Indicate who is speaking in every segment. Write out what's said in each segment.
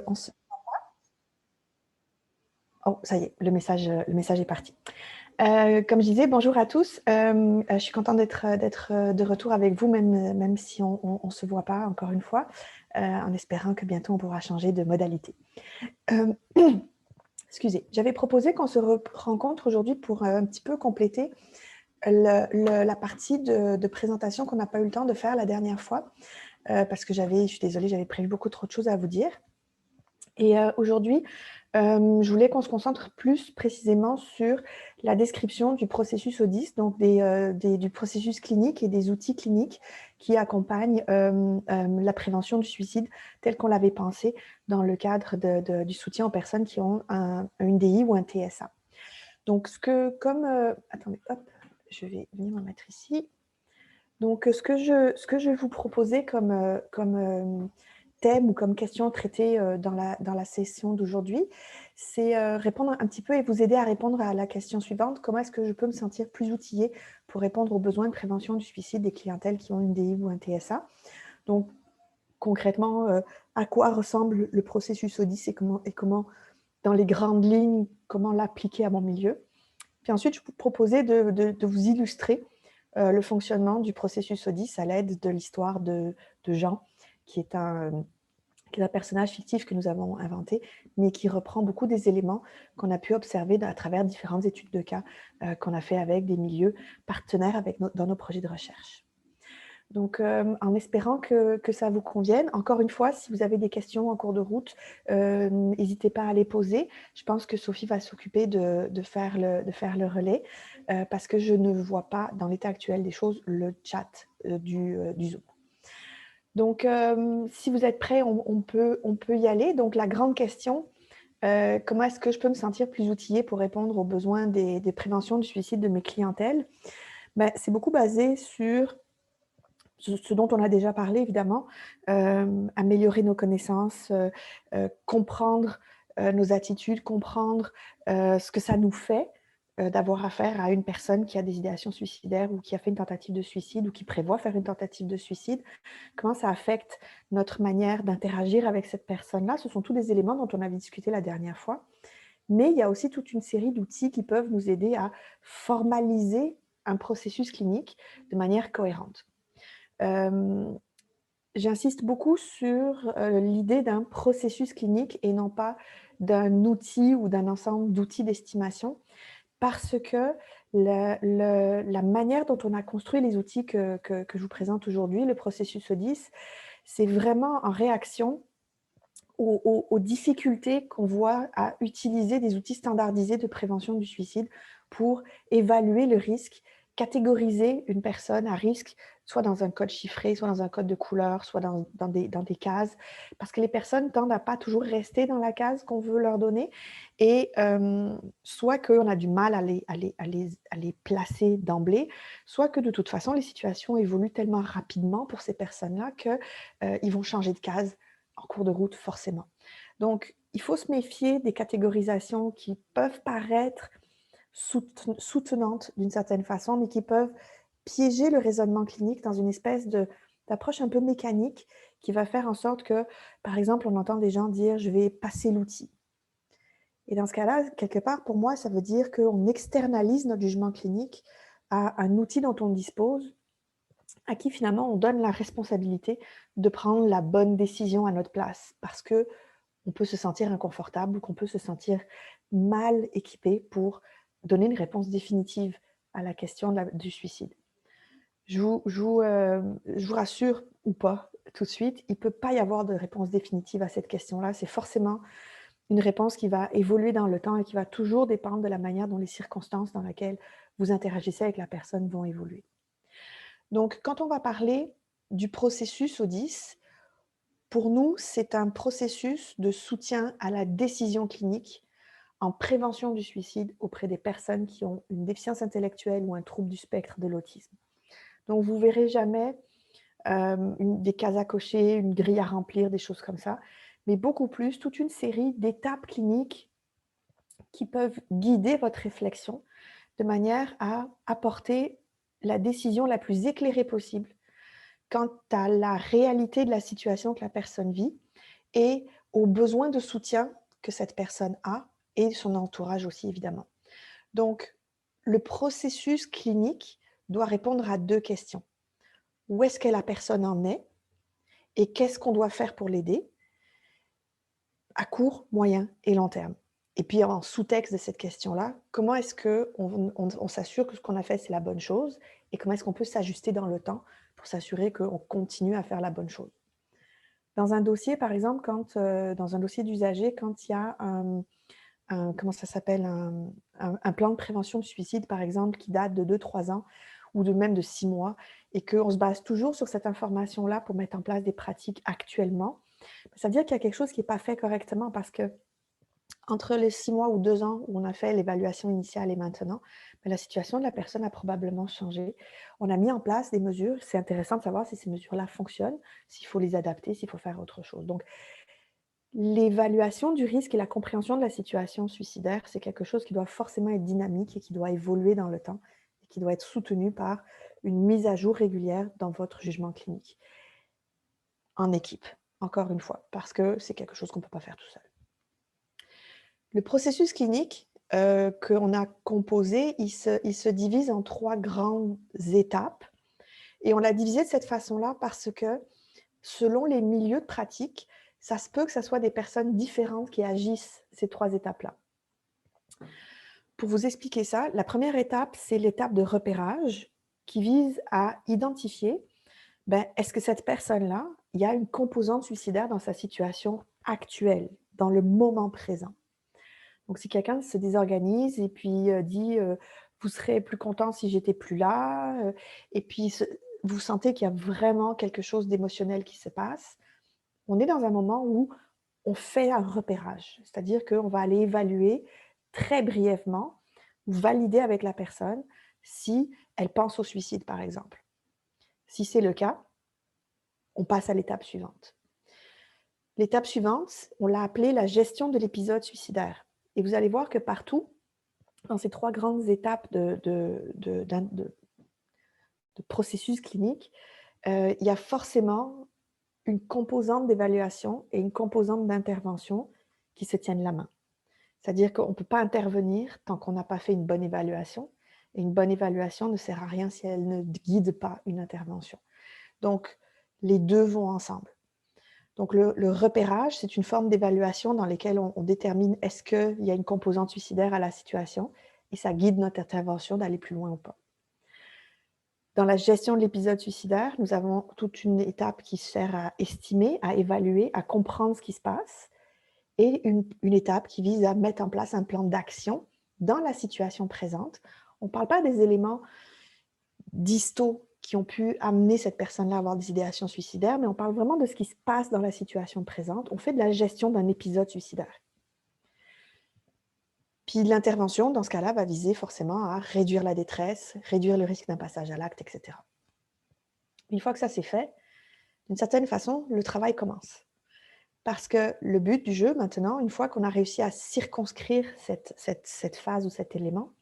Speaker 1: on se... Oh, ça y est, le message est parti. Comme je disais, bonjour à tous. Je suis contente d'être de retour avec vous, même si on ne se voit pas, encore une fois, en espérant que bientôt on pourra changer de modalité. Excusez, j'avais proposé qu'on se rencontre aujourd'hui pour un petit peu compléter la partie de présentation qu'on n'a pas eu le temps de faire la dernière fois, parce que je suis désolée, j'avais prévu beaucoup trop de choses à vous dire. Et aujourd'hui, je voulais qu'on se concentre plus précisément sur la description du processus ODIS, donc du processus clinique et des outils cliniques qui accompagnent la prévention du suicide tel qu'on l'avait pensé dans le cadre du soutien aux personnes qui ont une DI ou un TSA. Donc, attendez, hop, je vais venir me mettre ici. Donc, ce que je vais vous proposer comme thème ou comme question traitée dans la session d'aujourd'hui, c'est répondre un petit peu et vous aider à répondre à la question suivante. Comment est-ce que je peux me sentir plus outillée pour répondre aux besoins de prévention du suicide des clientèles qui ont une DI ou un TSA? Donc, concrètement, à quoi ressemble le processus ODIS et comment, dans les grandes lignes, comment l'appliquer à mon milieu? Puis ensuite, je vous proposais de vous illustrer le fonctionnement du processus ODIS à l'aide de l'histoire de Jean, qui est un personnage fictif que nous avons inventé, mais qui reprend beaucoup des éléments qu'on a pu observer à travers différentes études de cas qu'on a fait avec des milieux partenaires dans nos projets de recherche. Donc, en espérant que ça vous convienne, encore une fois, si vous avez des questions en cours de route, n'hésitez pas à les poser. Je pense que Sophie va s'occuper de faire le relais parce que je ne vois pas, dans l'état actuel des choses, le chat du Zoom. Donc, si vous êtes prêts, on peut y aller. Donc, la grande question, comment est-ce que je peux me sentir plus outillée pour répondre aux besoins des préventions du suicide de mes clientèles? C'est beaucoup basé sur ce dont on a déjà parlé, évidemment, améliorer nos connaissances, comprendre nos attitudes, comprendre ce que ça nous fait d'avoir affaire à une personne qui a des idéations suicidaires ou qui a fait une tentative de suicide ou qui prévoit faire une tentative de suicide. Comment ça affecte notre manière d'interagir avec cette personne-là? Ce sont tous des éléments dont on avait discuté la dernière fois. Mais il y a aussi toute une série d'outils qui peuvent nous aider à formaliser un processus clinique de manière cohérente. J'insiste beaucoup sur l'idée d'un processus clinique et non pas d'un outil ou d'un ensemble d'outils d'estimation, parce que la manière dont on a construit les outils que je vous présente aujourd'hui, le processus ODIS, c'est vraiment en réaction aux difficultés qu'on voit à utiliser des outils standardisés de prévention du suicide pour évaluer le risque, catégoriser une personne à risque, soit dans un code chiffré, soit dans un code de couleur, soit dans des cases, parce que les personnes tendent à pas toujours rester dans la case qu'on veut leur donner, et soit qu'on a du mal à les placer d'emblée, soit que de toute façon, les situations évoluent tellement rapidement pour ces personnes-là qu'ils vont changer de case en cours de route, forcément. Donc, il faut se méfier des catégorisations qui peuvent paraître soutenantes d'une certaine façon, mais qui peuvent piéger le raisonnement clinique dans une espèce d'approche un peu mécanique qui va faire en sorte que, par exemple, on entend des gens dire « je vais passer l'outil ». Et dans ce cas-là, quelque part, pour moi, ça veut dire qu'on externalise notre jugement clinique à un outil dont on dispose, à qui finalement on donne la responsabilité de prendre la bonne décision à notre place, parce qu'on peut se sentir inconfortable ou qu'on peut se sentir mal équipé pour donner une réponse définitive à la question du suicide. Je vous rassure ou pas tout de suite, il ne peut pas y avoir de réponse définitive à cette question-là. C'est forcément une réponse qui va évoluer dans le temps et qui va toujours dépendre de la manière dont les circonstances dans lesquelles vous interagissez avec la personne vont évoluer. Donc, quand on va parler du processus ODIS, pour nous, c'est un processus de soutien à la décision clinique en prévention du suicide auprès des personnes qui ont une déficience intellectuelle ou un trouble du spectre de l'autisme. Donc, vous ne verrez jamais des cases à cocher, une grille à remplir, des choses comme ça, mais beaucoup plus toute une série d'étapes cliniques qui peuvent guider votre réflexion de manière à apporter la décision la plus éclairée possible quant à la réalité de la situation que la personne vit et aux besoins de soutien que cette personne a et son entourage aussi, évidemment. Donc, le processus clinique doit répondre à 2 questions. Où est-ce que la personne en est et qu'est-ce qu'on doit faire pour l'aider à court, moyen et long terme? Et puis en sous-texte de cette question-là, comment est-ce qu'on s'assure que ce qu'on a fait, c'est la bonne chose et comment est-ce qu'on peut s'ajuster dans le temps pour s'assurer qu'on continue à faire la bonne chose? Dans un dossier, par exemple, dans un dossier d'usager, quand il y a comment ça s'appelle? Un plan de prévention du suicide, par exemple, qui date de 2-3 ans ou même de 6 mois et qu'on se base toujours sur cette information-là pour mettre en place des pratiques actuellement, ça veut dire qu'il y a quelque chose qui n'est pas fait correctement parce que entre les 6 mois ou 2 ans où on a fait l'évaluation initiale et maintenant, la situation de la personne a probablement changé. On a mis en place des mesures. C'est intéressant de savoir si ces mesures-là fonctionnent, s'il faut les adapter, s'il faut faire autre chose. Donc, l'évaluation du risque et la compréhension de la situation suicidaire, c'est quelque chose qui doit forcément être dynamique et qui doit évoluer dans le temps et qui doit être soutenu par une mise à jour régulière dans votre jugement clinique. En équipe, encore une fois, parce que c'est quelque chose qu'on ne peut pas faire tout seul. Le processus clinique qu'on a composé, il se divise en 3 grandes étapes et on l'a divisé de cette façon-là parce que selon les milieux de pratique, ça se peut que ce soit des personnes différentes qui agissent ces 3 étapes-là. Pour vous expliquer ça, la première étape, c'est l'étape de repérage qui vise à identifier, est-ce que cette personne-là, il y a une composante suicidaire dans sa situation actuelle, dans le moment présent? Donc si quelqu'un se désorganise et puis dit vous serez plus content si j'étais plus là, et puis vous sentez qu'il y a vraiment quelque chose d'émotionnel qui se passe, on est dans un moment où on fait un repérage, c'est-à-dire qu'on va aller évaluer très brièvement, ou valider avec la personne si elle pense au suicide, par exemple. Si c'est le cas, on passe à l'étape suivante. L'étape suivante, on l'a appelée la gestion de l'épisode suicidaire. Et vous allez voir que partout, dans ces 3 grandes étapes de processus clinique, il y a forcément une composante d'évaluation et une composante d'intervention qui se tiennent la main. C'est-à-dire qu'on ne peut pas intervenir tant qu'on n'a pas fait une bonne évaluation et une bonne évaluation ne sert à rien si elle ne guide pas une intervention. Donc, les 2 vont ensemble. Donc, le repérage, c'est une forme d'évaluation dans laquelle on détermine est-ce qu'il y a une composante suicidaire à la situation et ça guide notre intervention d'aller plus loin ou pas. Dans la gestion de l'épisode suicidaire, nous avons toute une étape qui sert à estimer, à évaluer, à comprendre ce qui se passe et une étape qui vise à mettre en place un plan d'action dans la situation présente. On ne parle pas des éléments distaux qui ont pu amener cette personne-là à avoir des idéations suicidaires, mais on parle vraiment de ce qui se passe dans la situation présente. On fait de la gestion d'un épisode suicidaire. Puis l'intervention, dans ce cas-là, va viser forcément à réduire la détresse, réduire le risque d'un passage à l'acte, etc. Une fois que ça c'est fait, d'une certaine façon, le travail commence. Parce que le but du jeu, maintenant, une fois qu'on a réussi à circonscrire cette phase ou cet élément,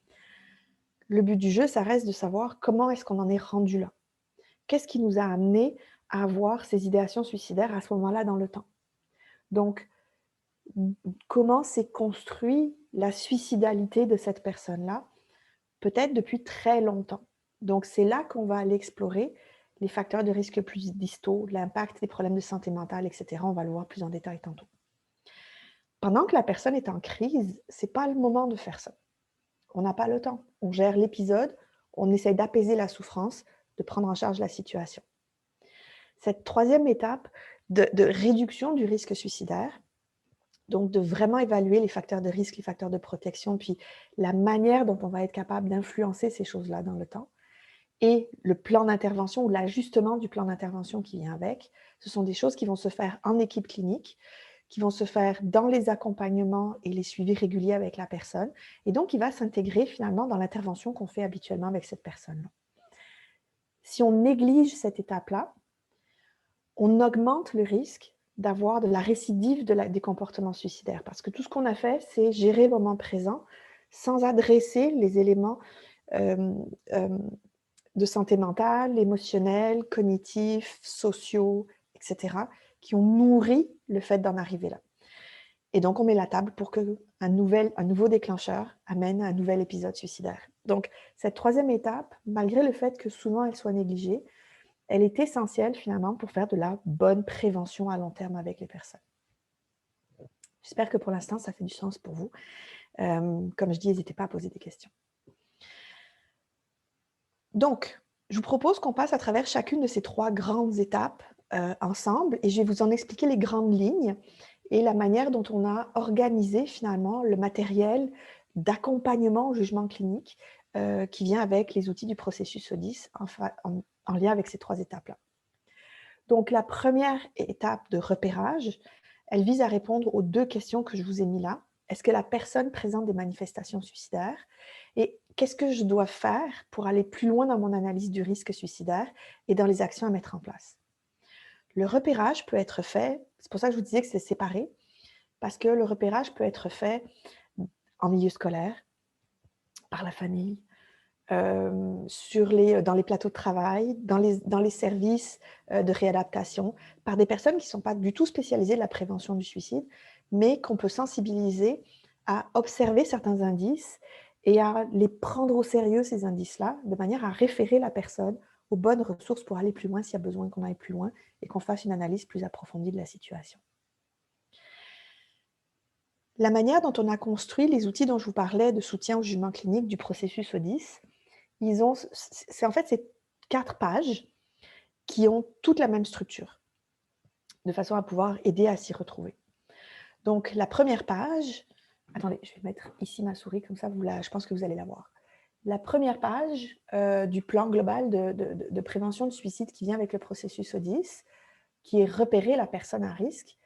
Speaker 1: le but du jeu, ça reste de savoir comment est-ce qu'on en est rendu là. Qu'est-ce qui nous a amené à avoir ces idéations suicidaires à ce moment-là dans le temps? Donc, comment s'est construit la suicidalité de cette personne-là? Peut-être depuis très longtemps. Donc, c'est là qu'on va aller explorer les facteurs de risque plus distaux, l'impact des problèmes de santé mentale, etc. On va le voir plus en détail tantôt. Pendant que la personne est en crise, ce n'est pas le moment de faire ça. On n'a pas le temps. On gère l'épisode, on essaye d'apaiser la souffrance, de prendre en charge la situation. Cette troisième étape de réduction du risque suicidaire, donc de vraiment évaluer les facteurs de risque, les facteurs de protection, puis la manière dont on va être capable d'influencer ces choses-là dans le temps, et le plan d'intervention ou l'ajustement du plan d'intervention qui vient avec, ce sont des choses qui vont se faire en équipe clinique, qui vont se faire dans les accompagnements et les suivis réguliers avec la personne, et donc il va s'intégrer finalement dans l'intervention qu'on fait habituellement avec cette personne-là. Si on néglige cette étape-là, on augmente le risque d'avoir de la récidive des comportements suicidaires, parce que tout ce qu'on a fait, c'est gérer le moment présent sans adresser les éléments de santé mentale, émotionnelle, cognitifs, sociaux, etc., qui ont nourri le fait d'en arriver là. Et donc, on met la table pour qu'un nouveau déclencheur amène un nouvel épisode suicidaire. Donc, cette troisième étape, malgré le fait que souvent elle soit négligée, elle est essentielle finalement pour faire de la bonne prévention à long terme avec les personnes. J'espère que pour l'instant, ça fait du sens pour vous. Comme je dis, n'hésitez pas à poser des questions. Donc, je vous propose qu'on passe à travers chacune de ces 3 grandes étapes ensemble et je vais vous en expliquer les grandes lignes et la manière dont on a organisé finalement le matériel d'accompagnement au jugement clinique qui vient avec les outils du processus ODIS en lien avec ces 3 étapes-là. Donc, la première étape de repérage, elle vise à répondre aux 2 questions que je vous ai mis là. Est-ce que la personne présente des manifestations suicidaires? Et qu'est-ce que je dois faire pour aller plus loin dans mon analyse du risque suicidaire et dans les actions à mettre en place? Le repérage peut être fait, c'est pour ça que je vous disais que c'est séparé, parce que le repérage peut être fait en milieu scolaire, par la famille, dans les plateaux de travail, dans les services de réadaptation, par des personnes qui ne sont pas du tout spécialisées de la prévention du suicide, mais qu'on peut sensibiliser à observer certains indices et à les prendre au sérieux, ces indices-là, de manière à référer la personne aux bonnes ressources pour aller plus loin s'il y a besoin qu'on aille plus loin et qu'on fasse une analyse plus approfondie de la situation. La manière dont on a construit les outils dont je vous parlais de soutien au jugement clinique du processus ODIS, c'est 4 pages qui ont toutes la même structure, de façon à pouvoir aider à s'y retrouver. Donc, la première page, attendez, je vais mettre ici ma souris, comme ça, je pense que vous allez la voir. La première page du plan global de prévention de suicide qui vient avec le processus ODIS, qui est repérer la personne à risque,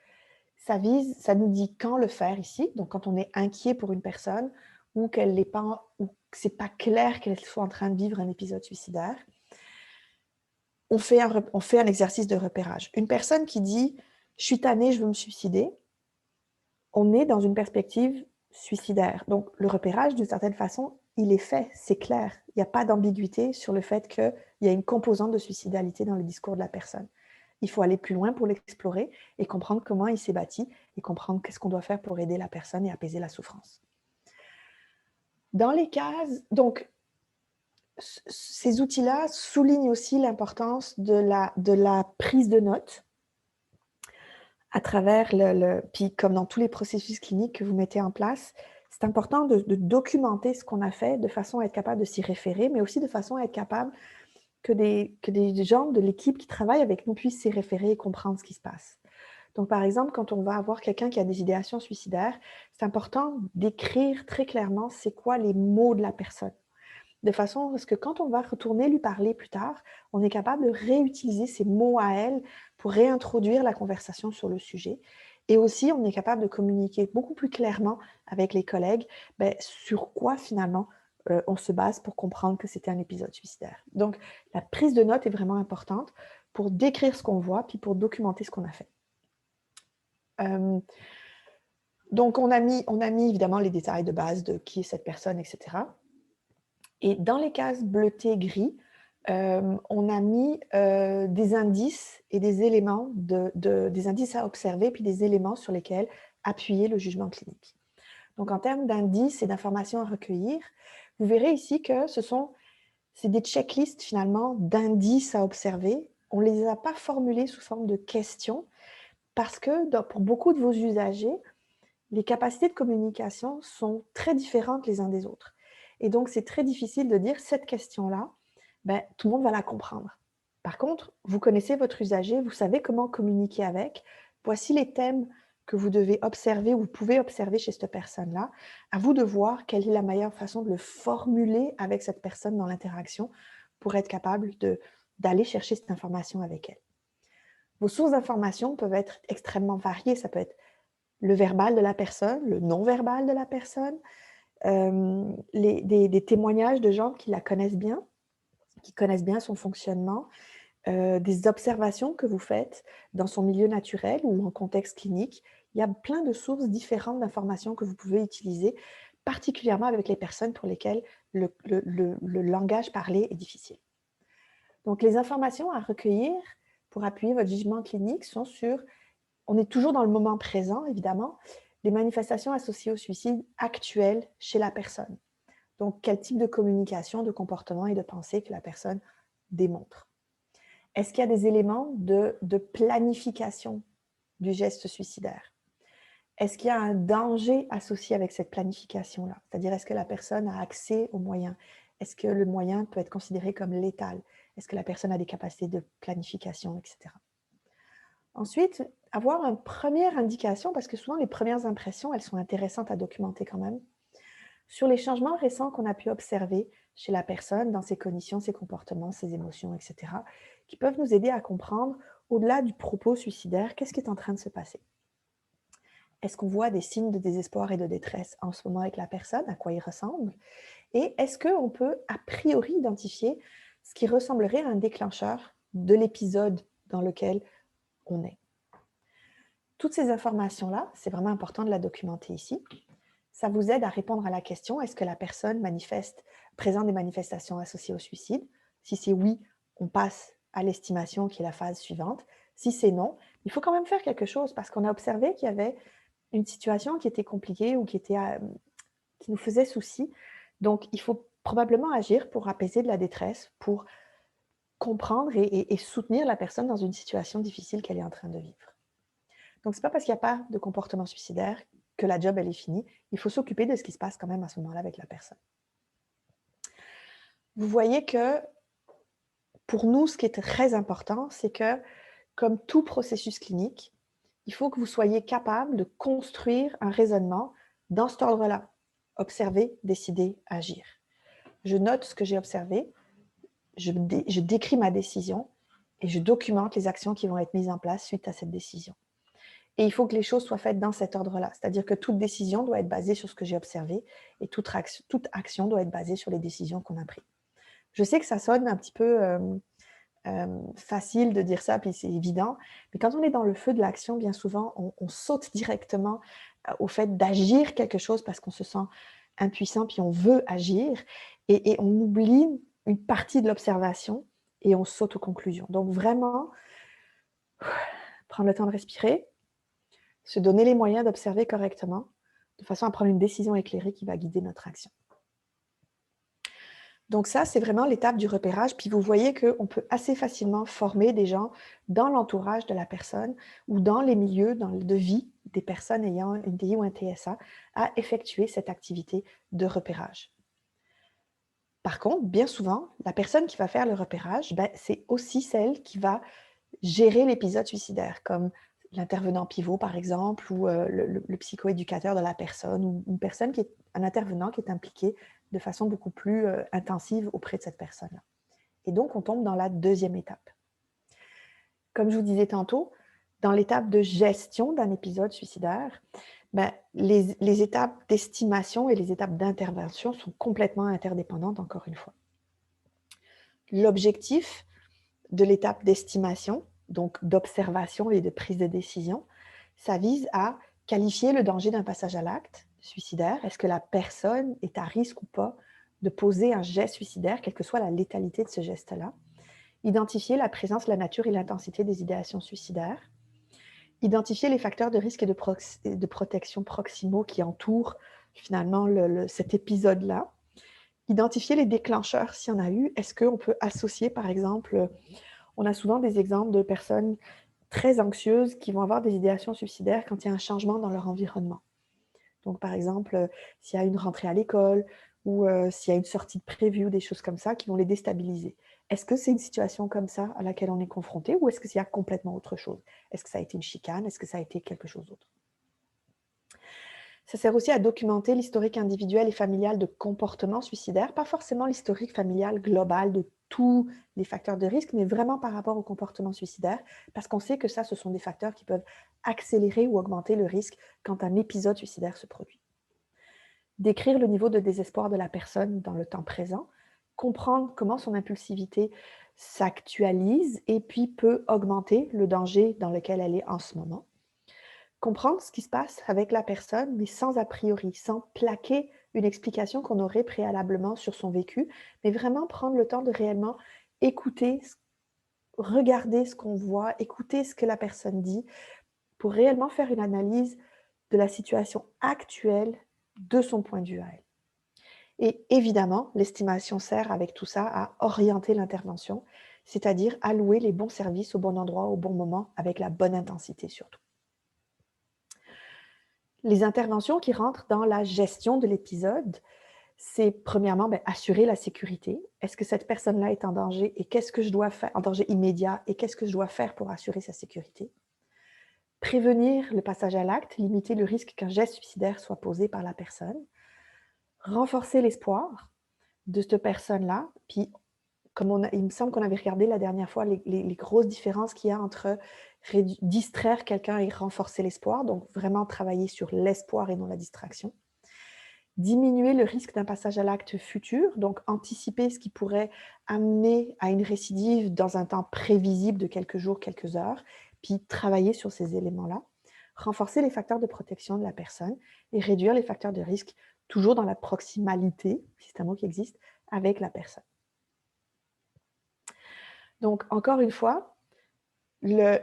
Speaker 1: ça nous dit quand le faire ici, donc quand on est inquiet pour une personne ou qu'elle n'est pas, ou que c'est pas clair qu'elle soit en train de vivre un épisode suicidaire, on fait un exercice de repérage. Une personne qui dit « je suis tannée, je veux me suicider », on est dans une perspective suicidaire. Donc, le repérage, d'une certaine façon, il est fait, c'est clair. Il n'y a pas d'ambiguïté sur le fait qu'il y a une composante de suicidalité dans le discours de la personne. Il faut aller plus loin pour l'explorer et comprendre comment il s'est bâti et comprendre qu'est-ce qu'on doit faire pour aider la personne et apaiser la souffrance. Dans les cases, donc, ces outils-là soulignent aussi l'importance de la prise de notes à travers puis comme dans tous les processus cliniques que vous mettez en place, c'est important de documenter ce qu'on a fait de façon à être capable de s'y référer, mais aussi de façon à être capable que des gens de l'équipe qui travaillent avec nous puissent s'y référer et comprendre ce qui se passe. Donc, par exemple, quand on va avoir quelqu'un qui a des idéations suicidaires, c'est important d'écrire très clairement c'est quoi les mots de la personne. De façon à ce que quand on va retourner lui parler plus tard, on est capable de réutiliser ces mots à elle pour réintroduire la conversation sur le sujet. Et aussi, on est capable de communiquer beaucoup plus clairement avec les collègues sur quoi finalement on se base pour comprendre que c'était un épisode suicidaire. Donc, la prise de notes est vraiment importante pour décrire ce qu'on voit puis pour documenter ce qu'on a fait. Donc, on a mis évidemment les détails de base de qui est cette personne, etc. Et dans les cases bleutées gris, on a mis des indices et des éléments, des indices à observer, puis des éléments sur lesquels appuyer le jugement clinique. Donc, en termes d'indices et d'informations à recueillir, vous verrez ici que c'est des checklists finalement d'indices à observer. On ne les a pas formulés sous forme de questions parce que pour beaucoup de vos usagers, les capacités de communication sont très différentes les uns des autres. Et donc, c'est très difficile de dire cette question-là, tout le monde va la comprendre. Par contre, vous connaissez votre usager, vous savez comment communiquer avec. Voici les thèmes que vous devez observer ou vous pouvez observer chez cette personne-là. À vous de voir quelle est la meilleure façon de le formuler avec cette personne dans l'interaction pour être capable d'aller chercher cette information avec elle. Vos sources d'information peuvent être extrêmement variées. Ça peut être le verbal de la personne, le non-verbal de la personne, des témoignages de gens qui la connaissent bien, qui connaissent bien son fonctionnement, des observations que vous faites dans son milieu naturel ou en contexte clinique. Il y a plein de sources différentes d'informations que vous pouvez utiliser, particulièrement avec les personnes pour lesquelles le langage parlé est difficile. Donc, les informations à recueillir pour appuyer votre jugement clinique sont on est toujours dans le moment présent, évidemment, des manifestations associées au suicide actuelles chez la personne. Donc, quel type de communication, de comportement et de pensée que la personne démontre. Est-ce qu'il y a des éléments de planification du geste suicidaire? Est-ce qu'il y a un danger associé avec cette planification-là? C'est-à-dire, est-ce que la personne a accès aux moyens? Est-ce que le moyen peut être considéré comme létal? Est-ce que la personne a des capacités de planification, etc. Ensuite, avoir une première indication, parce que souvent les premières impressions, elles sont intéressantes à documenter quand même, sur les changements récents qu'on a pu observer chez la personne dans ses cognitions, ses comportements, ses émotions, etc., qui peuvent nous aider à comprendre, au-delà du propos suicidaire, qu'est-ce qui est en train de se passer. Est-ce qu'on voit des signes de désespoir et de détresse en ce moment avec la personne, à quoi il ressemble? Et est-ce qu'on peut a priori identifier ce qui ressemblerait à un déclencheur de l'épisode dans lequel on est? Toutes ces informations-là, c'est vraiment important de la documenter ici. Ça vous aide à répondre à la question, est-ce que la personne présente des manifestations associées au suicide? Si c'est oui, on passe à l'estimation qui est la phase suivante. Si c'est non, il faut quand même faire quelque chose parce qu'on a observé qu'il y avait une situation qui était compliquée ou qui nous faisait souci. Donc, il faut probablement agir pour apaiser de la détresse, pour comprendre et soutenir la personne dans une situation difficile qu'elle est en train de vivre. Donc, ce n'est pas parce qu'il n'y a pas de comportement suicidaire que la job, elle est finie. Il faut s'occuper de ce qui se passe quand même à ce moment-là avec la personne. Vous voyez que pour nous, ce qui est très important, c'est que, comme tout processus clinique, il faut que vous soyez capable de construire un raisonnement dans cet ordre-là. Observer, décider, agir. Je note ce que j'ai observé, je décris ma décision et je documente les actions qui vont être mises en place suite à cette décision. Et il faut que les choses soient faites dans cet ordre-là. C'est-à-dire que toute décision doit être basée sur ce que j'ai observé et toute action doit être basée sur les décisions qu'on a prises. Je sais que ça sonne un petit peu facile de dire ça, puis c'est évident, mais quand on est dans le feu de l'action, bien souvent, on saute directement au fait d'agir quelque chose parce qu'on se sent impuissant, puis on veut agir, et on oublie une partie de l'observation et on saute aux conclusions. Donc vraiment, prendre le temps de respirer, se donner les moyens d'observer correctement, de façon à prendre une décision éclairée qui va guider notre action. Donc ça, c'est vraiment l'étape du repérage. Puis vous voyez qu'on peut assez facilement former des gens dans l'entourage de la personne ou dans les milieux de vie des personnes ayant une DI ou un TSA à effectuer cette activité de repérage. Par contre, bien souvent, la personne qui va faire le repérage, c'est aussi celle qui va gérer l'épisode suicidaire, comme l'intervenant pivot, par exemple, ou le psychoéducateur de la personne, ou une personne qui est un intervenant qui est impliqué de façon beaucoup plus intensive auprès de cette personne-là. Et donc, on tombe dans la deuxième étape. Comme je vous disais tantôt, dans l'étape de gestion d'un épisode suicidaire, les étapes d'estimation et les étapes d'intervention sont complètement interdépendantes, encore une fois. L'objectif de l'étape d'estimation, donc d'observation et de prise de décision, ça vise à qualifier le danger d'un passage à l'acte suicidaire. Est-ce que la personne est à risque ou pas de poser un geste suicidaire, quelle que soit la létalité de ce geste-là? Identifier la présence, la nature et l'intensité des idéations suicidaires. Identifier les facteurs de risque et de protection proximaux qui entourent finalement cet épisode-là. Identifier les déclencheurs s'il y en a eu. Est-ce qu'on peut associer, par exemple, on a souvent des exemples de personnes très anxieuses qui vont avoir des idéations suicidaires quand il y a un changement dans leur environnement. Donc, par exemple, s'il y a une rentrée à l'école ou s'il y a une sortie de prévue ou des choses comme ça qui vont les déstabiliser. Est-ce que c'est une situation comme ça à laquelle on est confronté ou est-ce qu'il y a complètement autre chose? Est-ce que ça a été une chicane? Est-ce que ça a été quelque chose d'autre? Ça sert aussi à documenter l'historique individuel et familial de comportements suicidaires, pas forcément l'historique familial global de tous les facteurs de risque, mais vraiment par rapport au comportement suicidaire, parce qu'on sait que ça, ce sont des facteurs qui peuvent accélérer ou augmenter le risque quand un épisode suicidaire se produit. Décrire le niveau de désespoir de la personne dans le temps présent, comprendre comment son impulsivité s'actualise et puis peut augmenter le danger dans lequel elle est en ce moment. Comprendre ce qui se passe avec la personne, mais sans a priori, sans plaquer une explication qu'on aurait préalablement sur son vécu, mais vraiment prendre le temps de réellement écouter, regarder ce qu'on voit, écouter ce que la personne dit, pour réellement faire une analyse de la situation actuelle de son point de vue à elle. Et évidemment, l'estimation sert avec tout ça à orienter l'intervention, c'est-à-dire allouer les bons services au bon endroit, au bon moment, avec la bonne intensité surtout. Les interventions qui rentrent dans la gestion de l'épisode, c'est premièrement assurer la sécurité. Est-ce que cette personne-là est en danger et qu'est-ce que je dois faire, en danger immédiat, et qu'est-ce que je dois faire pour assurer sa sécurité? Prévenir le passage à l'acte, limiter le risque qu'un geste suicidaire soit posé par la personne. Renforcer l'espoir de cette personne-là. Puis, il me semble qu'on avait regardé la dernière fois les grosses différences qu'il y a entre distraire quelqu'un et renforcer l'espoir, donc vraiment travailler sur l'espoir et non la distraction. Diminuer le risque d'un passage à l'acte futur, donc anticiper ce qui pourrait amener à une récidive dans un temps prévisible de quelques jours, quelques heures, puis travailler sur ces éléments-là. Renforcer les facteurs de protection de la personne et réduire les facteurs de risque, toujours dans la proximalité, si c'est un mot qui existe, avec la personne. Donc, encore une fois, la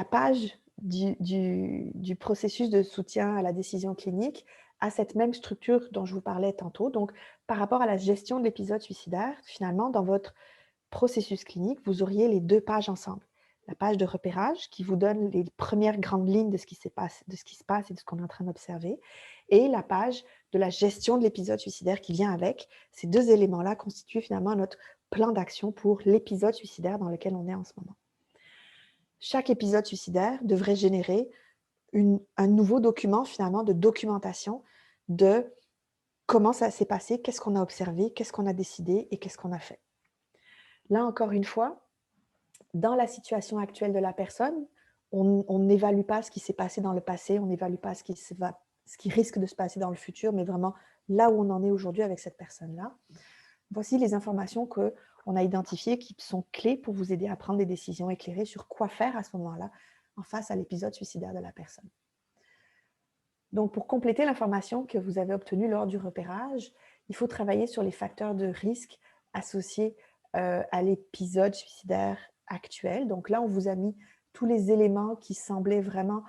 Speaker 1: page du processus de soutien à la décision clinique a cette même structure dont je vous parlais tantôt. Donc, par rapport à la gestion de l'épisode suicidaire, finalement, dans votre processus clinique, vous auriez les 2 pages ensemble. La page de repérage qui vous donne les premières grandes lignes de ce qui se passe et de ce qu'on est en train d'observer, et la page de la gestion de l'épisode suicidaire qui vient avec. Ces 2 éléments-là constituent finalement notre plan d'action pour l'épisode suicidaire dans lequel on est en ce moment. Chaque épisode suicidaire devrait générer un nouveau document, finalement, de documentation de comment ça s'est passé, qu'est-ce qu'on a observé, qu'est-ce qu'on a décidé et qu'est-ce qu'on a fait. Là, encore une fois, dans la situation actuelle de la personne, on n'évalue pas ce qui s'est passé dans le passé, on n'évalue pas ce qui risque de se passer dans le futur, mais vraiment là où on en est aujourd'hui avec cette personne-là. Voici les informations qu'on a identifiées qui sont clés pour vous aider à prendre des décisions éclairées sur quoi faire à ce moment-là en face à l'épisode suicidaire de la personne. Donc, pour compléter l'information que vous avez obtenue lors du repérage, il faut travailler sur les facteurs de risque associés à l'épisode suicidaire actuel. Donc là, on vous a mis tous les éléments qui semblaient vraiment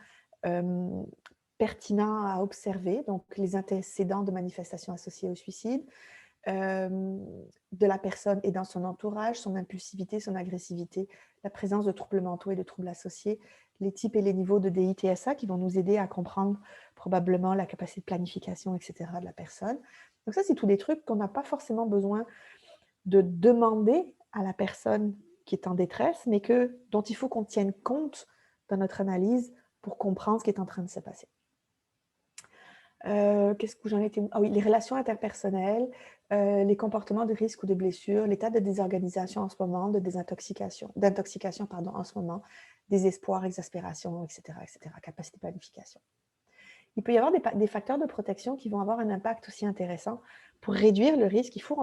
Speaker 1: pertinents à observer, donc les antécédents de manifestations associées au suicide, de la personne et dans son entourage, son impulsivité, son agressivité, la présence de troubles mentaux et de troubles associés, les types et les niveaux de DI-TSA qui vont nous aider à comprendre probablement la capacité de planification, etc. de la personne. Donc ça, c'est tous des trucs qu'on n'a pas forcément besoin de demander à la personne qui est en détresse, mais dont il faut qu'on tienne compte dans notre analyse pour comprendre ce qui est en train de se passer. Qu'est-ce que j'en étais? Ah oui, les relations interpersonnelles, les comportements de risque ou de blessure, l'état de désorganisation en ce moment, d'intoxication en ce moment, désespoir, exaspération, etc., capacité de planification. Il peut y avoir des facteurs de protection qui vont avoir un impact aussi intéressant pour réduire le risque. Il faut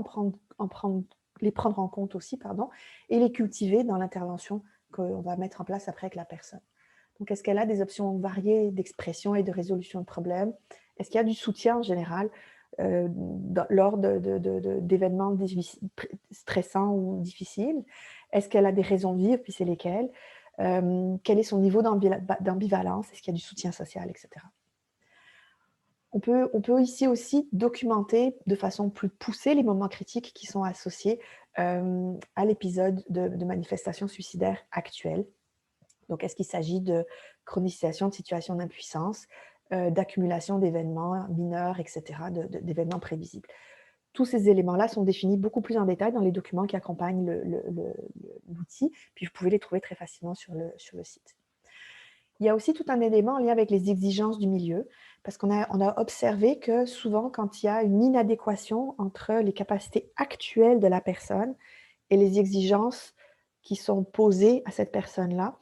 Speaker 1: les prendre en compte aussi, et les cultiver dans l'intervention qu'on va mettre en place après avec la personne. Donc, est-ce qu'elle a des options variées d'expression et de résolution de problèmes? Est-ce qu'il y a du soutien en général lors d'événements stressants ou difficiles? Est-ce qu'elle a des raisons de vivre, puis c'est lesquelles? Quel est son niveau d'ambivalence? Est-ce qu'il y a du soutien social, etc. On peut ici aussi documenter de façon plus poussée les moments critiques qui sont associés à l'épisode de manifestation suicidaire actuelle. Donc, est-ce qu'il s'agit de chronicisation de situations d'impuissance, d'accumulation d'événements mineurs, etc., d'événements prévisibles? Tous ces éléments-là sont définis beaucoup plus en détail dans les documents qui accompagnent l'outil, puis vous pouvez les trouver très facilement sur le site. Il y a aussi tout un élément en lien avec les exigences du milieu, parce qu'on a observé que souvent, quand il y a une inadéquation entre les capacités actuelles de la personne et les exigences qui sont posées à cette personne-là,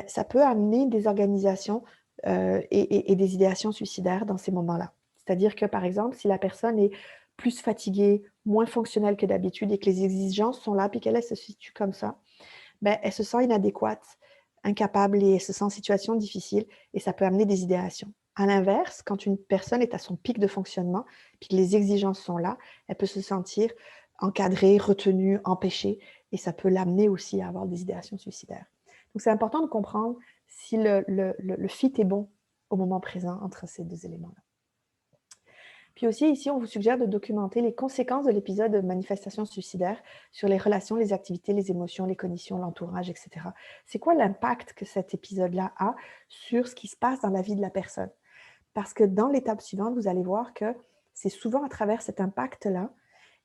Speaker 1: ça peut amener des organisations et des idéations suicidaires dans ces moments-là. C'est-à-dire que, par exemple, si la personne est plus fatiguée, moins fonctionnelle que d'habitude et que les exigences sont là, puis qu'elle se situe comme ça, elle se sent inadéquate, incapable et elle se sent en situation difficile et ça peut amener des idéations. À l'inverse, quand une personne est à son pic de fonctionnement, puis que les exigences sont là, elle peut se sentir encadrée, retenue, empêchée et ça peut l'amener aussi à avoir des idéations suicidaires. Donc, c'est important de comprendre si le fit est bon au moment présent entre ces deux éléments-là. Puis aussi, ici, on vous suggère de documenter les conséquences de l'épisode de manifestation suicidaire sur les relations, les activités, les émotions, les conditions, l'entourage, etc. C'est quoi l'impact que cet épisode-là a sur ce qui se passe dans la vie de la personne? Parce que dans l'étape suivante, vous allez voir que c'est souvent à travers cet impact-là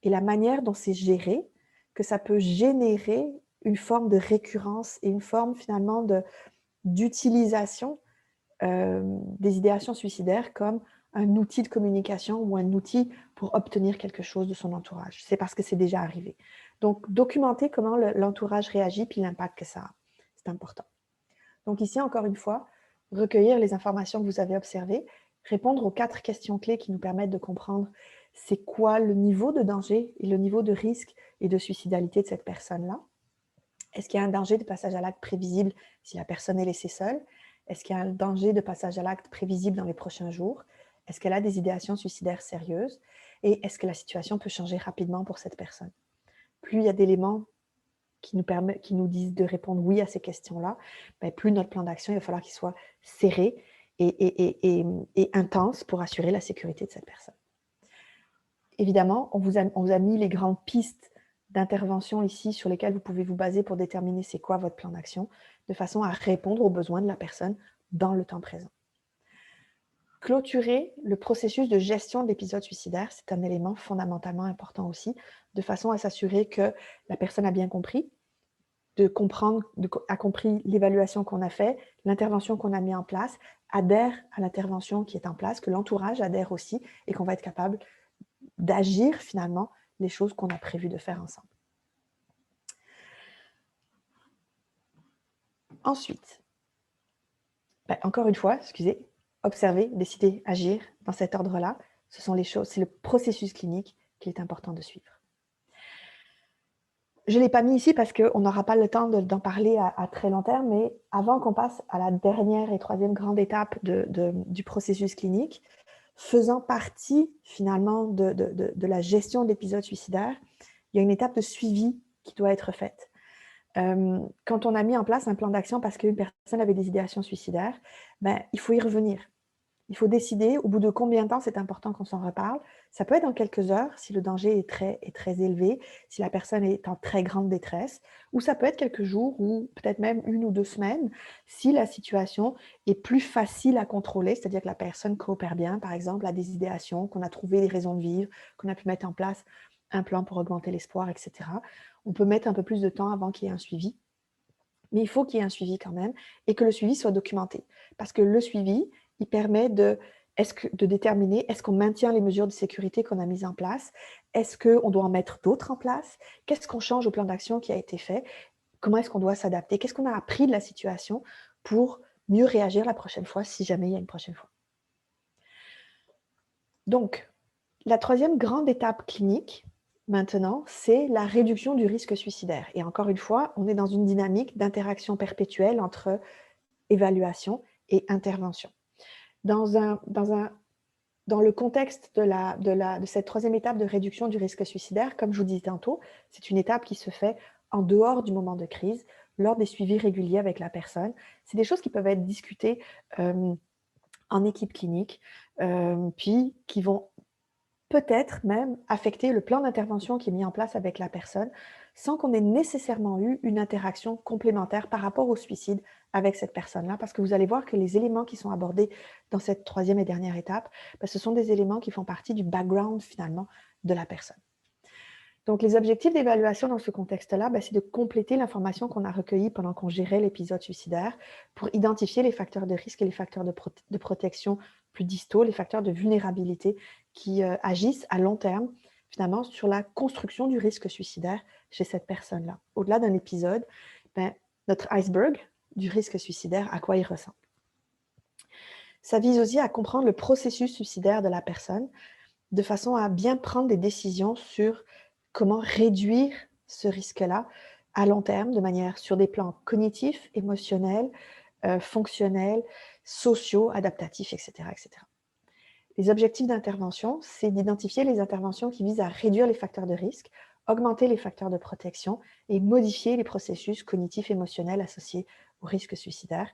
Speaker 1: et la manière dont c'est géré que ça peut générer une forme de récurrence et une forme finalement d'utilisation des idéations suicidaires comme un outil de communication ou un outil pour obtenir quelque chose de son entourage. C'est parce que c'est déjà arrivé. Donc, documenter comment l'entourage réagit puis l'impact que ça a. C'est important. Donc ici, encore une fois, recueillir les informations que vous avez observées, répondre aux 4 questions clés qui nous permettent de comprendre c'est quoi le niveau de danger et le niveau de risque et de suicidalité de cette personne-là. Est-ce qu'il y a un danger de passage à l'acte prévisible si la personne est laissée seule? Est-ce qu'il y a un danger de passage à l'acte prévisible dans les prochains jours? Est-ce qu'elle a des idéations suicidaires sérieuses? Et est-ce que la situation peut changer rapidement pour cette personne? Plus il y a d'éléments qui nous disent de répondre oui à ces questions-là, ben plus notre plan d'action, il va falloir qu'il soit serré et intense pour assurer la sécurité de cette personne. Évidemment, on vous a mis les grandes pistes d'intervention ici sur lesquelles vous pouvez vous baser pour déterminer c'est quoi votre plan d'action, de façon à répondre aux besoins de la personne dans le temps présent. Clôturer le processus de gestion d'épisodes suicidaires, c'est un élément fondamentalement important aussi, de façon à s'assurer que la personne a bien compris, a compris l'évaluation qu'on a faite, l'intervention qu'on a mis en place, adhère à l'intervention qui est en place, que l'entourage adhère aussi et qu'on va être capable d'agir finalement les choses qu'on a prévu de faire ensemble. Ensuite, encore une fois, observer, décider, agir dans cet ordre-là, ce sont les choses, c'est le processus clinique qu'il est important de suivre. Je ne l'ai pas mis ici parce qu'on n'aura pas le temps d'en parler à très long terme, mais avant qu'on passe à la dernière et troisième grande étape du processus clinique, faisant partie finalement de la gestion d'épisodes suicidaires, il y a une étape de suivi qui doit être faite. Quand on a mis en place un plan d'action parce qu'une personne avait des idéations suicidaires, il faut y revenir. Il faut décider au bout de combien de temps c'est important qu'on s'en reparle. Ça peut être en quelques heures si le danger est très élevé, si la personne est en très grande détresse, ou ça peut être quelques jours ou peut-être même 1 ou 2 semaines si la situation est plus facile à contrôler, c'est-à-dire que la personne coopère bien, par exemple, a des idéations, qu'on a trouvé des raisons de vivre, qu'on a pu mettre en place un plan pour augmenter l'espoir, etc. On peut mettre un peu plus de temps avant qu'il y ait un suivi. Mais il faut qu'il y ait un suivi quand même et que le suivi soit documenté. Parce que le suivi, il permet de déterminer est-ce qu'on maintient les mesures de sécurité qu'on a mises en place? Est-ce qu'on doit en mettre d'autres en place? Qu'est-ce qu'on change au plan d'action qui a été fait? Comment est-ce qu'on doit s'adapter? Qu'est-ce qu'on a appris de la situation pour mieux réagir la prochaine fois si jamais il y a une prochaine fois? Donc, la troisième grande étape clinique, maintenant, c'est la réduction du risque suicidaire. Et encore une fois, on est dans une dynamique d'interaction perpétuelle entre évaluation et intervention. Dans le contexte de cette troisième étape de réduction du risque suicidaire, comme je vous disais tantôt, c'est une étape qui se fait en dehors du moment de crise, lors des suivis réguliers avec la personne. C'est des choses qui peuvent être discutées en équipe clinique, puis qui vont peut-être même affecter le plan d'intervention qui est mis en place avec la personne, sans qu'on ait nécessairement eu une interaction complémentaire par rapport au suicide avec cette personne-là, parce que vous allez voir que les éléments qui sont abordés dans cette troisième et dernière étape, ce sont des éléments qui font partie du background finalement de la personne. Donc, les objectifs d'évaluation dans ce contexte-là, c'est de compléter l'information qu'on a recueillie pendant qu'on gérait l'épisode suicidaire pour identifier les facteurs de risque et les facteurs de protection plus distaux, les facteurs de vulnérabilité qui agissent à long terme, finalement, sur la construction du risque suicidaire chez cette personne-là. Au-delà d'un épisode, notre iceberg du risque suicidaire, à quoi il ressemble. Ça vise aussi à comprendre le processus suicidaire de la personne de façon à bien prendre des décisions sur comment réduire ce risque-là à long terme, de manière sur des plans cognitifs, émotionnels, fonctionnels, sociaux, adaptatifs, etc., etc. Les objectifs d'intervention, c'est d'identifier les interventions qui visent à réduire les facteurs de risque, augmenter les facteurs de protection et modifier les processus cognitifs émotionnels associés au risque suicidaire,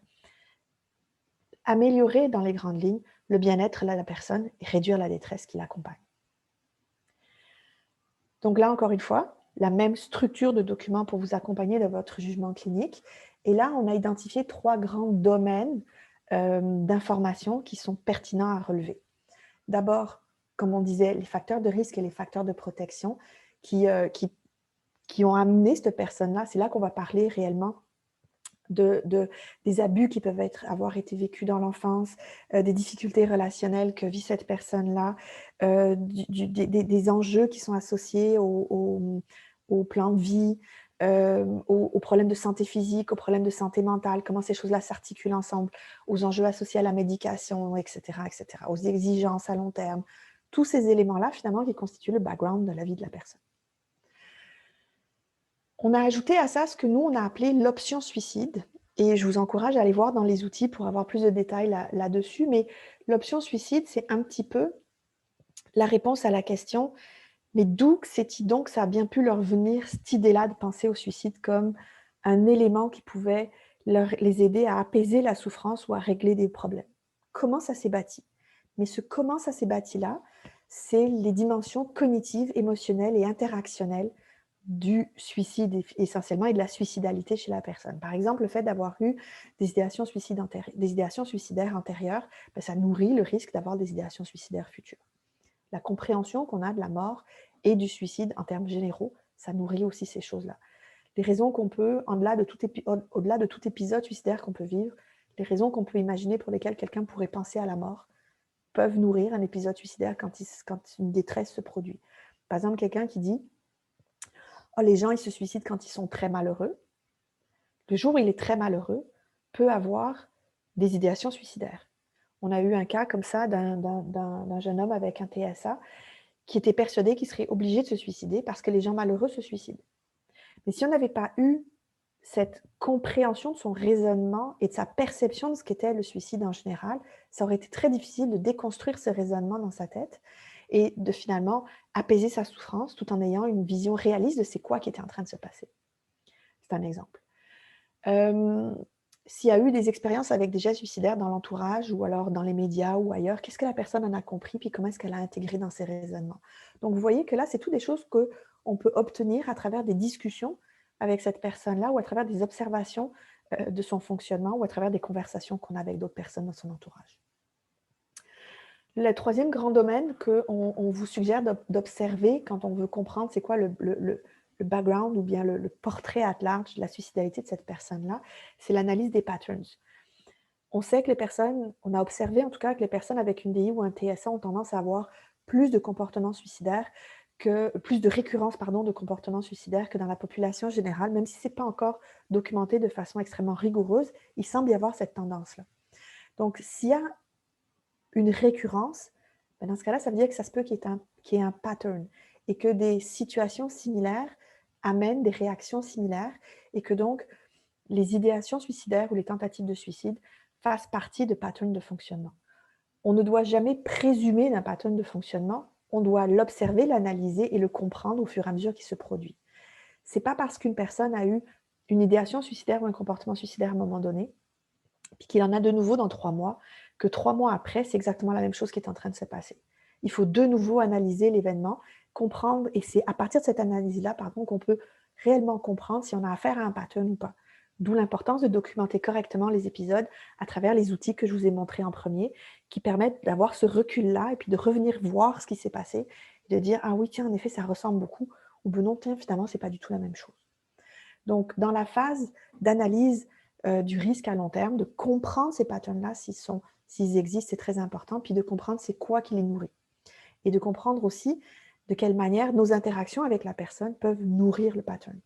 Speaker 1: améliorer dans les grandes lignes le bien-être de la personne et réduire la détresse qui l'accompagne. Donc là, encore une fois, la même structure de document pour vous accompagner dans votre jugement clinique. Et là, on a identifié 3 grands domaines d'information qui sont pertinents à relever. D'abord, comme on disait, les facteurs de risque et les facteurs de protection qui ont amené cette personne-là. C'est là qu'on va parler réellement des abus qui peuvent avoir été vécus dans l'enfance, des difficultés relationnelles que vit cette personne-là, des enjeux qui sont associés au plan de vie, aux problèmes de santé physique, aux problèmes de santé mentale, comment ces choses-là s'articulent ensemble, aux enjeux associés à la médication, etc., aux exigences à long terme. Tous ces éléments-là, finalement, qui constituent le background de la vie de la personne. On a ajouté à ça ce que nous, on a appelé l'option suicide. Et je vous encourage à aller voir dans les outils pour avoir plus de détails là-dessus. Mais l'option suicide, c'est un petit peu la réponse à la question « Mais d'où c'est-il donc que ça a bien pu leur venir cette idée-là de penser au suicide comme un élément qui pouvait les aider à apaiser la souffrance ou à régler des problèmes ?» Comment ça s'est bâti? Mais ce comment ça s'est bâti-là, c'est les dimensions cognitives, émotionnelles et interactionnelles du suicide essentiellement et de la suicidalité chez la personne. Par exemple, le fait d'avoir eu des idéations suicidaires antérieures, ça nourrit le risque d'avoir des idéations suicidaires futures. La compréhension qu'on a de la mort et du suicide en termes généraux, ça nourrit aussi ces choses-là. Les raisons qu'on peut, au-delà de tout épisode suicidaire qu'on peut vivre, les raisons qu'on peut imaginer pour lesquelles quelqu'un pourrait penser à la mort, peuvent nourrir un épisode suicidaire quand une détresse se produit. Par exemple, quelqu'un qui dit « Oh, les gens, ils se suicident quand ils sont très malheureux ». Le jour où il est très malheureux, peut avoir des idéations suicidaires. On a eu un cas comme ça d'un jeune homme avec un TSA qui était persuadé qu'il serait obligé de se suicider parce que les gens malheureux se suicident. Mais si on n'avait pas eu cette compréhension de son raisonnement et de sa perception de ce qu'était le suicide en général, ça aurait été très difficile de déconstruire ce raisonnement dans sa tête et de finalement apaiser sa souffrance tout en ayant une vision réaliste de c'est quoi qui était en train de se passer. C'est un exemple. S'il y a eu des expériences avec des gestes suicidaires dans l'entourage ou alors dans les médias ou ailleurs, qu'est-ce que la personne en a compris puis comment est-ce qu'elle a intégré dans ses raisonnements? Donc vous voyez que là, c'est toutes des choses qu'on peut obtenir à travers des discussions avec cette personne-là ou à travers des observations de son fonctionnement ou à travers des conversations qu'on a avec d'autres personnes dans son entourage. Le troisième grand domaine qu'on vous suggère d'observer quand on veut comprendre c'est quoi le background ou bien le portrait at large de la suicidalité de cette personne-là, c'est l'analyse des patterns. On sait que les personnes, on a observé en tout cas que les personnes avec une DI ou un TSA ont tendance à avoir plus de comportements suicidaires, plus de récurrence de comportements suicidaires que dans la population générale, même si ce n'est pas encore documenté de façon extrêmement rigoureuse, il semble y avoir cette tendance-là. Donc, s'il y a une récurrence, dans ce cas-là, ça veut dire que ça se peut qu'il y ait un pattern et que des situations similaires amènent des réactions similaires et que donc les idéations suicidaires ou les tentatives de suicide fassent partie de patterns de fonctionnement. On ne doit jamais présumer d'un pattern de fonctionnement, on doit l'observer, l'analyser et le comprendre au fur et à mesure qu'il se produit. Ce n'est pas parce qu'une personne a eu une idéation suicidaire ou un comportement suicidaire à un moment donné, puis qu'il en a de nouveau dans 3 mois, que 3 mois après, c'est exactement la même chose qui est en train de se passer. Il faut de nouveau analyser l'événement, comprendre, et c'est à partir de cette analyse-là, qu'on peut réellement comprendre si on a affaire à un pattern ou pas. D'où l'importance de documenter correctement les épisodes à travers les outils que je vous ai montrés en premier, qui permettent d'avoir ce recul-là et puis de revenir voir ce qui s'est passé et de dire « Ah oui, tiens, en effet, ça ressemble beaucoup » ou « Ben non, tiens, finalement, ce n'est pas du tout la même chose ». Donc, dans la phase d'analyse du risque à long terme, de comprendre ces patterns-là s'ils existent, c'est très important, puis de comprendre c'est quoi qui les nourrit. Et de comprendre aussi de quelle manière nos interactions avec la personne peuvent nourrir le pattern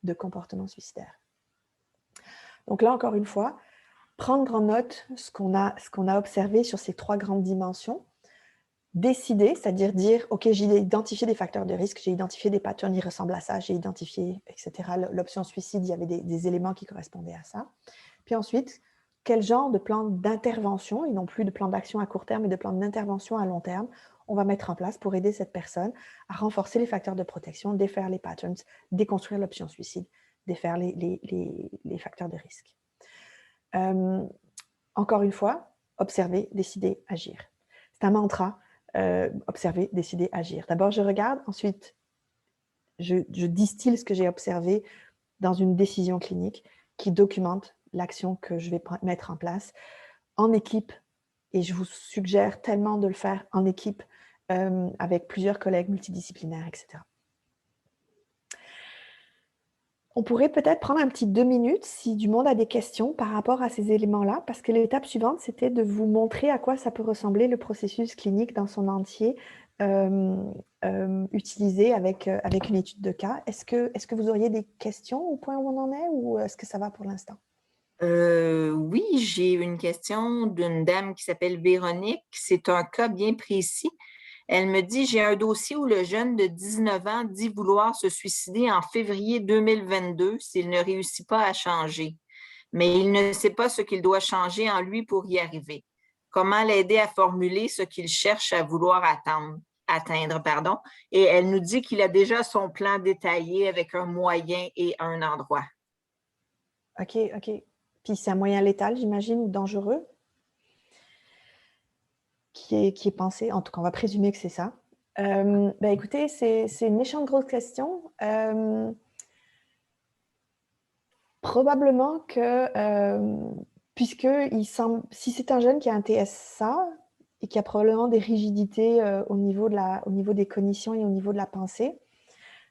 Speaker 1: de comportement suicidaire. Donc là, encore une fois, prendre en note ce qu'on a observé sur ces 3 grandes dimensions, décider, c'est-à-dire dire « Ok, j'ai identifié des facteurs de risque, j'ai identifié des patterns, ils ressemblent à ça, j'ai identifié, etc. » L'option suicide, il y avait des éléments qui correspondaient à ça. Puis ensuite, quel genre de plan d'intervention, et non plus de plan d'action à court terme, mais de plan d'intervention à long terme, on va mettre en place pour aider cette personne à renforcer les facteurs de protection, défaire les patterns, déconstruire l'option suicide, défaire les facteurs de risque. encore une fois, observer, décider, agir. C'est un mantra, observer, décider, agir. D'abord, je regarde, ensuite, je distille ce que j'ai observé dans une décision clinique qui documente l'action que je vais mettre en place en équipe. Et je vous suggère tellement de le faire en équipe avec plusieurs collègues multidisciplinaires, etc. On pourrait peut-être prendre un petit 2 minutes si du monde a des questions par rapport à ces éléments-là, parce que l'étape suivante, c'était de vous montrer à quoi ça peut ressembler le processus clinique dans son entier, utilisé avec une étude de cas. Est-ce que vous auriez des questions au point où on en est, ou est-ce que ça va pour l'instant?
Speaker 2: Oui, j'ai une question d'une dame qui s'appelle Véronique. C'est un cas bien précis. Elle me dit, j'ai un dossier où le jeune de 19 ans dit vouloir se suicider en février 2022 s'il ne réussit pas à changer. Mais il ne sait pas ce qu'il doit changer en lui pour y arriver. Comment l'aider à formuler ce qu'il cherche à vouloir atteindre, pardon. Et elle nous dit qu'il a déjà son plan détaillé avec un moyen et un endroit.
Speaker 1: OK, OK. Puis c'est un moyen létal, j'imagine, ou dangereux, qui est pensé. En tout cas, on va présumer que c'est ça. Écoutez, c'est une méchante grosse question. Probablement que, puisque si c'est un jeune qui a un TSA et qui a probablement des rigidités au niveau des cognitions et au niveau de la pensée,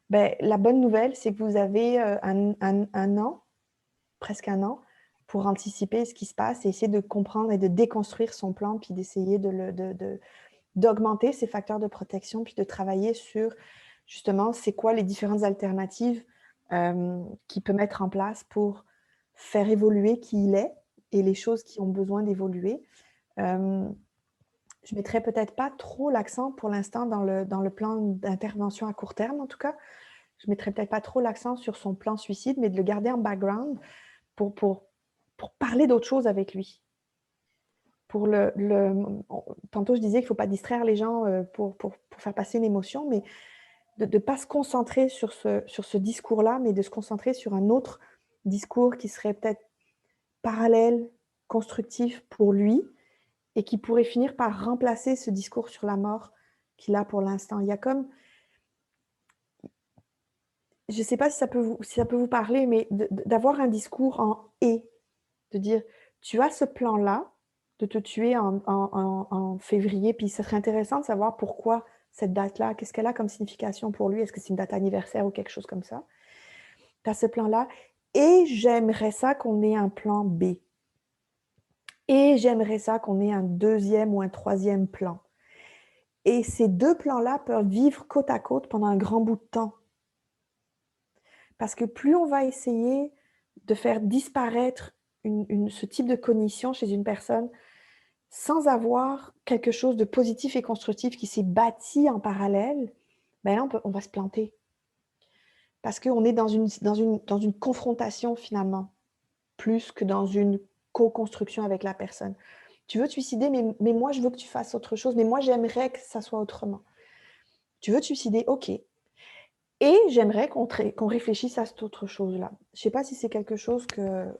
Speaker 1: la bonne nouvelle, c'est que vous avez un an, presque un an, pour anticiper ce qui se passe et essayer de comprendre et de déconstruire son plan, puis d'essayer d'augmenter ses facteurs de protection, puis de travailler sur, justement, c'est quoi les différentes alternatives qu'il peut mettre en place pour faire évoluer qui il est et les choses qui ont besoin d'évoluer. Je ne mettrais peut-être pas trop l'accent pour l'instant dans le plan d'intervention à court terme, en tout cas. Je ne mettrais peut-être pas trop l'accent sur son plan suicide, mais de le garder en background pour parler d'autre chose avec lui. Tantôt, je disais qu'il ne faut pas distraire les gens pour faire passer une émotion, mais de ne pas se concentrer sur ce discours-là, mais de se concentrer sur un autre discours qui serait peut-être parallèle, constructif pour lui, et qui pourrait finir par remplacer ce discours sur la mort qu'il a pour l'instant. Il y a comme, je ne sais pas si ça peut vous parler, mais d'avoir un discours en « et », de dire, tu as ce plan-là de te tuer en février, puis ce serait intéressant de savoir pourquoi cette date-là, qu'est-ce qu'elle a comme signification pour lui, est-ce que c'est une date anniversaire ou quelque chose comme ça. Tu as ce plan-là, et j'aimerais ça qu'on ait un plan B. Et j'aimerais ça qu'on ait un deuxième ou un troisième plan. Et ces deux plans-là peuvent vivre côte à côte pendant un grand bout de temps. Parce que plus on va essayer de faire disparaître ce type de cognition chez une personne sans avoir quelque chose de positif et constructif qui s'est bâti en parallèle, là, on va se planter. Parce qu'on est dans une confrontation finalement, plus que dans une co-construction avec la personne. Tu veux te suicider, mais moi, je veux que tu fasses autre chose, mais moi, j'aimerais que ça soit autrement. Tu veux te suicider, ok. Et j'aimerais qu'on réfléchisse à cette autre chose-là. Je ne sais pas si c'est quelque chose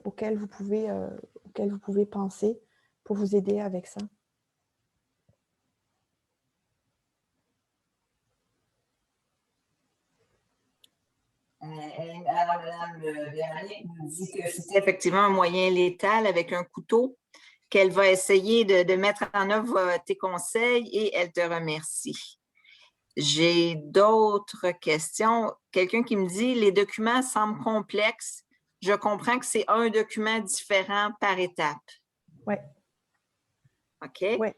Speaker 1: auquel vous pouvez penser pour vous aider avec ça.
Speaker 2: Madame Véronique nous dit que c'était effectivement un moyen létal avec un couteau, qu'elle va essayer de mettre en œuvre tes conseils et elle te remercie. J'ai d'autres questions. Quelqu'un qui me dit, les documents semblent complexes. Je comprends que c'est un document différent par étape.
Speaker 1: Oui.
Speaker 2: OK?
Speaker 1: Ouais.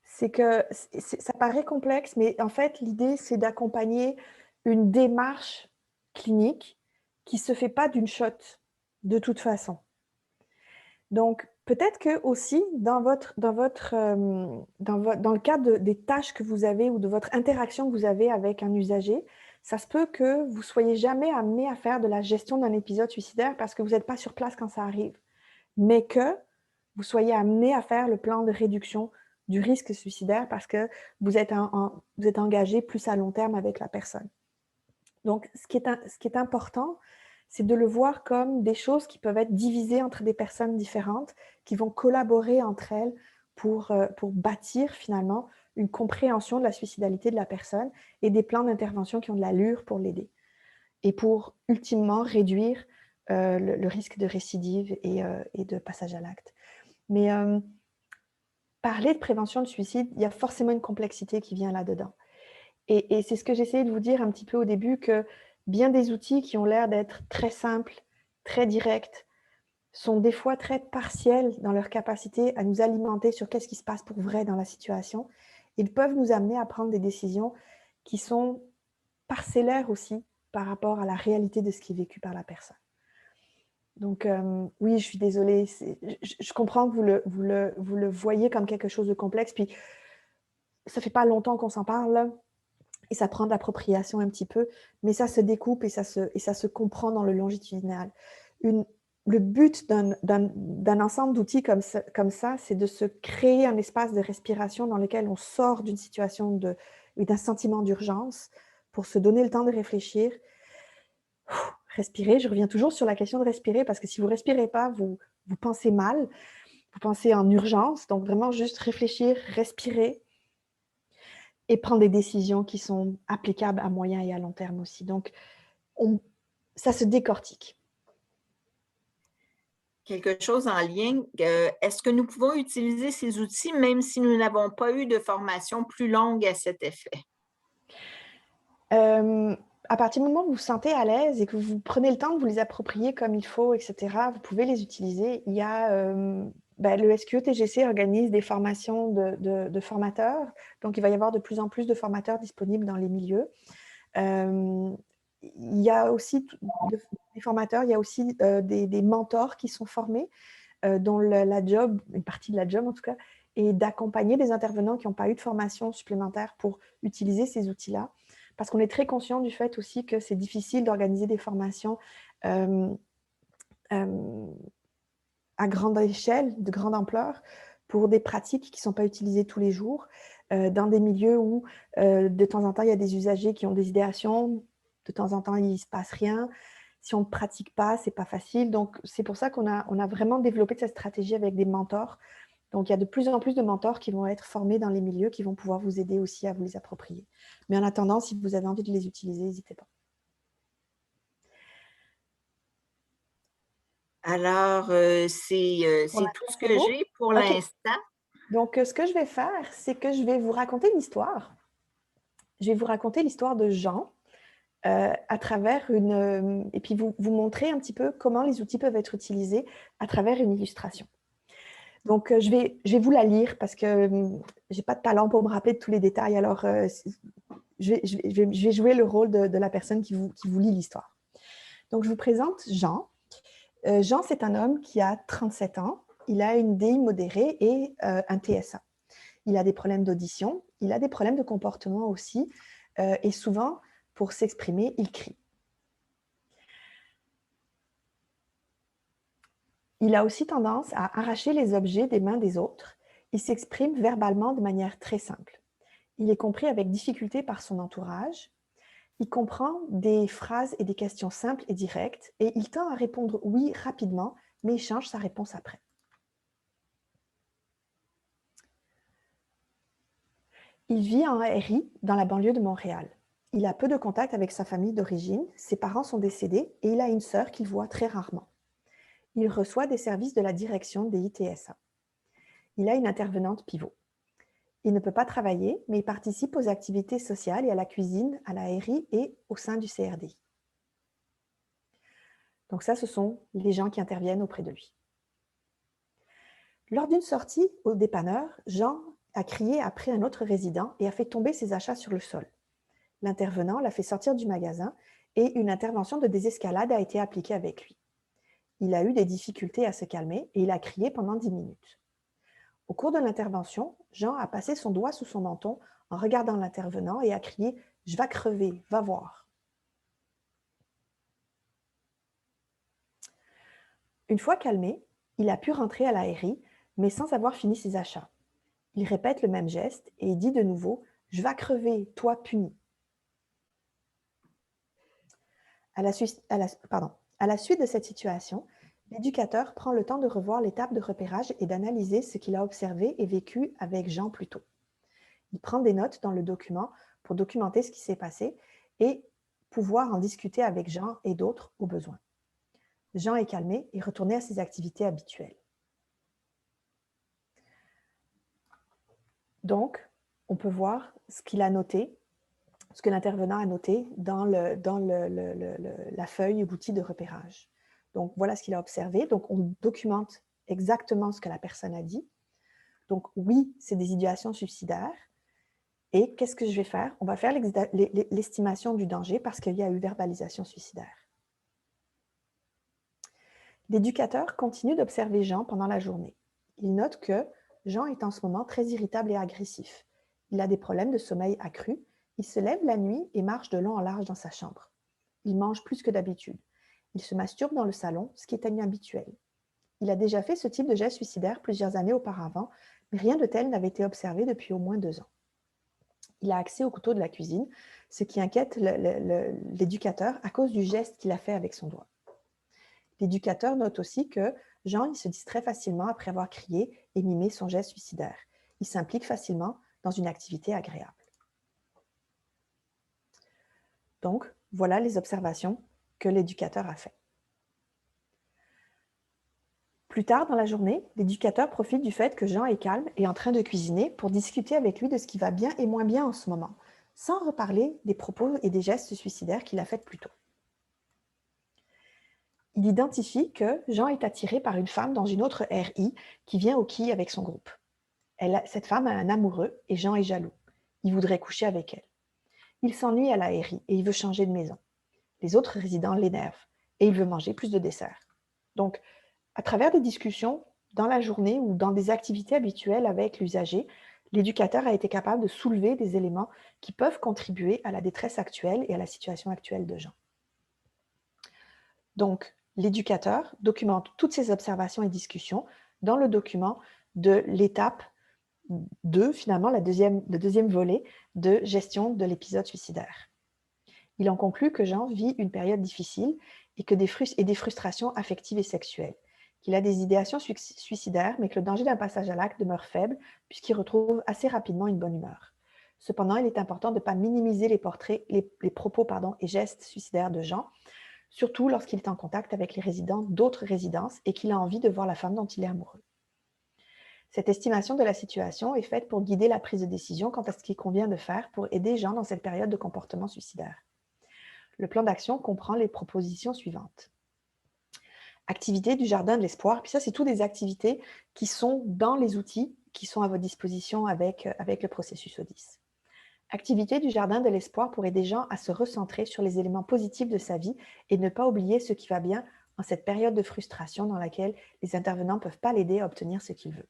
Speaker 1: C'est que ça paraît complexe, mais en fait, l'idée, c'est d'accompagner une démarche clinique qui ne se fait pas d'une shot, de toute façon. Donc, peut-être que aussi, dans le cadre des tâches que vous avez ou de votre interaction que vous avez avec un usager, ça se peut que vous ne soyez jamais amené à faire de la gestion d'un épisode suicidaire parce que vous n'êtes pas sur place quand ça arrive, mais que vous soyez amené à faire le plan de réduction du risque suicidaire parce que vous êtes engagé plus à long terme avec la personne. Donc, ce qui est important, c'est de le voir comme des choses qui peuvent être divisées entre des personnes différentes, qui vont collaborer entre elles pour bâtir finalement une compréhension de la suicidalité de la personne et des plans d'intervention qui ont de l'allure pour l'aider et pour ultimement réduire le risque de récidive et de passage à l'acte. Mais parler de prévention de suicide, il y a forcément une complexité qui vient là-dedans. Et c'est ce que j'essayais de vous dire un petit peu au début, que bien des outils qui ont l'air d'être très simples, très directs, sont des fois très partiels dans leur capacité à nous alimenter sur qu'est-ce qui se passe pour vrai dans la situation. Ils peuvent nous amener à prendre des décisions qui sont parcellaires aussi par rapport à la réalité de ce qui est vécu par la personne. Donc oui, je suis désolée, je comprends que vous le voyez comme quelque chose de complexe, puis ça fait pas longtemps qu'on s'en parle, là, et ça prend de l'appropriation un petit peu, mais ça se découpe et ça se comprend dans le longitudinal. Le but d'un ensemble d'outils comme ça, c'est de se créer un espace de respiration dans lequel on sort d'une situation d'un sentiment d'urgence pour se donner le temps de réfléchir. Respirer, je reviens toujours sur la question de respirer, parce que si vous ne respirez pas, vous pensez mal, vous pensez en urgence, donc vraiment juste réfléchir, respirer et prendre des décisions qui sont applicables à moyen et à long terme aussi. Donc, ça se décortique.
Speaker 2: Quelque chose en lien, est-ce que nous pouvons utiliser ces outils même si nous n'avons pas eu de formation plus longue à cet effet?
Speaker 1: À partir du moment où vous vous sentez à l'aise et que vous prenez le temps de vous les approprier comme il faut, etc., vous pouvez les utiliser. Il y a le SQE-TGC organise des formations de formateurs, donc il va y avoir de plus en plus de formateurs disponibles dans les milieux. Il y a aussi des formateurs, il y a aussi des mentors qui sont formés, dont une partie de la job en tout cas, est d'accompagner des intervenants qui n'ont pas eu de formation supplémentaire pour utiliser ces outils-là. Parce qu'on est très conscient du fait aussi que c'est difficile d'organiser des formations à grande échelle, de grande ampleur, pour des pratiques qui ne sont pas utilisées tous les jours, dans des milieux où de temps en temps, il y a des usagers qui ont des idéations, de temps en temps, il ne se passe rien. Si on ne pratique pas, ce n'est pas facile. Donc, c'est pour ça qu'on a vraiment développé cette stratégie avec des mentors. Donc, il y a de plus en plus de mentors qui vont être formés dans les milieux, qui vont pouvoir vous aider aussi à vous les approprier. Mais en attendant, si vous avez envie de les utiliser, n'hésitez pas.
Speaker 2: Alors, c'est tout ce que
Speaker 1: Bon.
Speaker 2: j'ai pour
Speaker 1: OK.
Speaker 2: l'instant.
Speaker 1: Donc, ce que je vais faire, c'est que je vais vous raconter une histoire. Je vais vous raconter l'histoire de Jean à travers et puis vous montrer un petit peu comment les outils peuvent être utilisés à travers une illustration. Donc, je vais vous la lire parce que je n'ai pas de talent pour me rappeler de tous les détails. Alors, je vais jouer le rôle de la personne qui vous lit l'histoire. Donc, je vous présente Jean. Jean, c'est un homme qui a 37 ans. Il a une DI modérée et un TSA. Il a des problèmes d'audition, il a des problèmes de comportement aussi, et souvent, pour s'exprimer, il crie. Il a aussi tendance à arracher les objets des mains des autres. Il s'exprime verbalement de manière très simple. Il est compris avec difficulté par son entourage. Il comprend des phrases et des questions simples et directes, et il tend à répondre oui rapidement, mais il change sa réponse après. Il vit en RI dans la banlieue de Montréal. Il a peu de contact avec sa famille d'origine, ses parents sont décédés et il a une sœur qu'il voit très rarement. Il reçoit des services de la direction des ITSA. Il a une intervenante pivot. Il ne peut pas travailler, mais il participe aux activités sociales et à la cuisine, à la RI et au sein du CRDI. Donc ça, ce sont les gens qui interviennent auprès de lui. Lors d'une sortie au dépanneur, Jean a crié après un autre résident et a fait tomber ses achats sur le sol. L'intervenant l'a fait sortir du magasin et une intervention de désescalade a été appliquée avec lui. Il a eu des difficultés à se calmer et il a crié pendant 10 minutes. Au cours de l'intervention, Jean a passé son doigt sous son menton en regardant l'intervenant et a crié « Je vais crever, va voir ». Une fois calmé, il a pu rentrer à la RI, mais sans avoir fini ses achats. Il répète le même geste et dit de nouveau « Je vais crever, toi puni ». À À la suite de cette situation, l'éducateur prend le temps de revoir l'étape de repérage et d'analyser ce qu'il a observé et vécu avec Jean plus tôt. Il prend des notes dans le document pour documenter ce qui s'est passé et pouvoir en discuter avec Jean et d'autres au besoin. Jean est calmé et retourné à ses activités habituelles. Donc, on peut voir ce qu'il a noté, ce que l'intervenant a noté dans la feuille ou l'outil de repérage. Donc, voilà ce qu'il a observé. Donc, on documente exactement ce que la personne a dit. Donc, oui, c'est des idéations suicidaires. Et qu'est-ce que je vais faire? On va faire l'estimation du danger parce qu'il y a eu verbalisation suicidaire. L'éducateur continue d'observer Jean pendant la journée. Il note que Jean est en ce moment très irritable et agressif. Il a des problèmes de sommeil accrus. Il se lève la nuit et marche de long en large dans sa chambre. Il mange plus que d'habitude. Il se masturbe dans le salon, ce qui est inhabituel. Il a déjà fait ce type de geste suicidaire plusieurs années auparavant, mais rien de tel n'avait été observé depuis au moins 2 ans. Il a accès au couteau de la cuisine, ce qui inquiète l'éducateur à cause du geste qu'il a fait avec son doigt. L'éducateur note aussi que Jean il se distrait facilement après avoir crié et mimé son geste suicidaire. Il s'implique facilement dans une activité agréable. Donc, voilà les observations que l'éducateur a faites. Plus tard dans la journée, l'éducateur profite du fait que Jean est calme et en train de cuisiner pour discuter avec lui de ce qui va bien et moins bien en ce moment, sans reparler des propos et des gestes suicidaires qu'il a faits plus tôt. Il identifie que Jean est attiré par une femme dans une autre RI qui vient au quai avec son groupe. Cette femme a un amoureux et Jean est jaloux. Il voudrait coucher avec elle. Il s'ennuie à la RI et il veut changer de maison. Les autres résidents l'énervent et il veut manger plus de dessert. Donc, à travers des discussions dans la journée ou dans des activités habituelles avec l'usager, l'éducateur a été capable de soulever des éléments qui peuvent contribuer à la détresse actuelle et à la situation actuelle de Jean. Donc, l'éducateur documente toutes ces observations et discussions dans le document de l'étape 2, finalement, le deuxième volet de gestion de l'épisode suicidaire. Il en conclut que Jean vit une période difficile et des frustrations affectives et sexuelles, qu'il a des idéations suicidaires, mais que le danger d'un passage à l'acte demeure faible puisqu'il retrouve assez rapidement une bonne humeur. Cependant, il est important de ne pas minimiser les propos et gestes suicidaires de Jean, surtout lorsqu'il est en contact avec les résidents d'autres résidences et qu'il a envie de voir la femme dont il est amoureux. Cette estimation de la situation est faite pour guider la prise de décision quant à ce qu'il convient de faire pour aider Jean dans cette période de comportement suicidaire. Le plan d'action comprend les propositions suivantes. Activités du jardin de l'espoir, puis ça, c'est toutes des activités qui sont dans les outils qui sont à votre disposition avec le processus ODIS. Activités du jardin de l'espoir pour aider Jean à se recentrer sur les éléments positifs de sa vie et ne pas oublier ce qui va bien en cette période de frustration dans laquelle les intervenants ne peuvent pas l'aider à obtenir ce qu'il veut.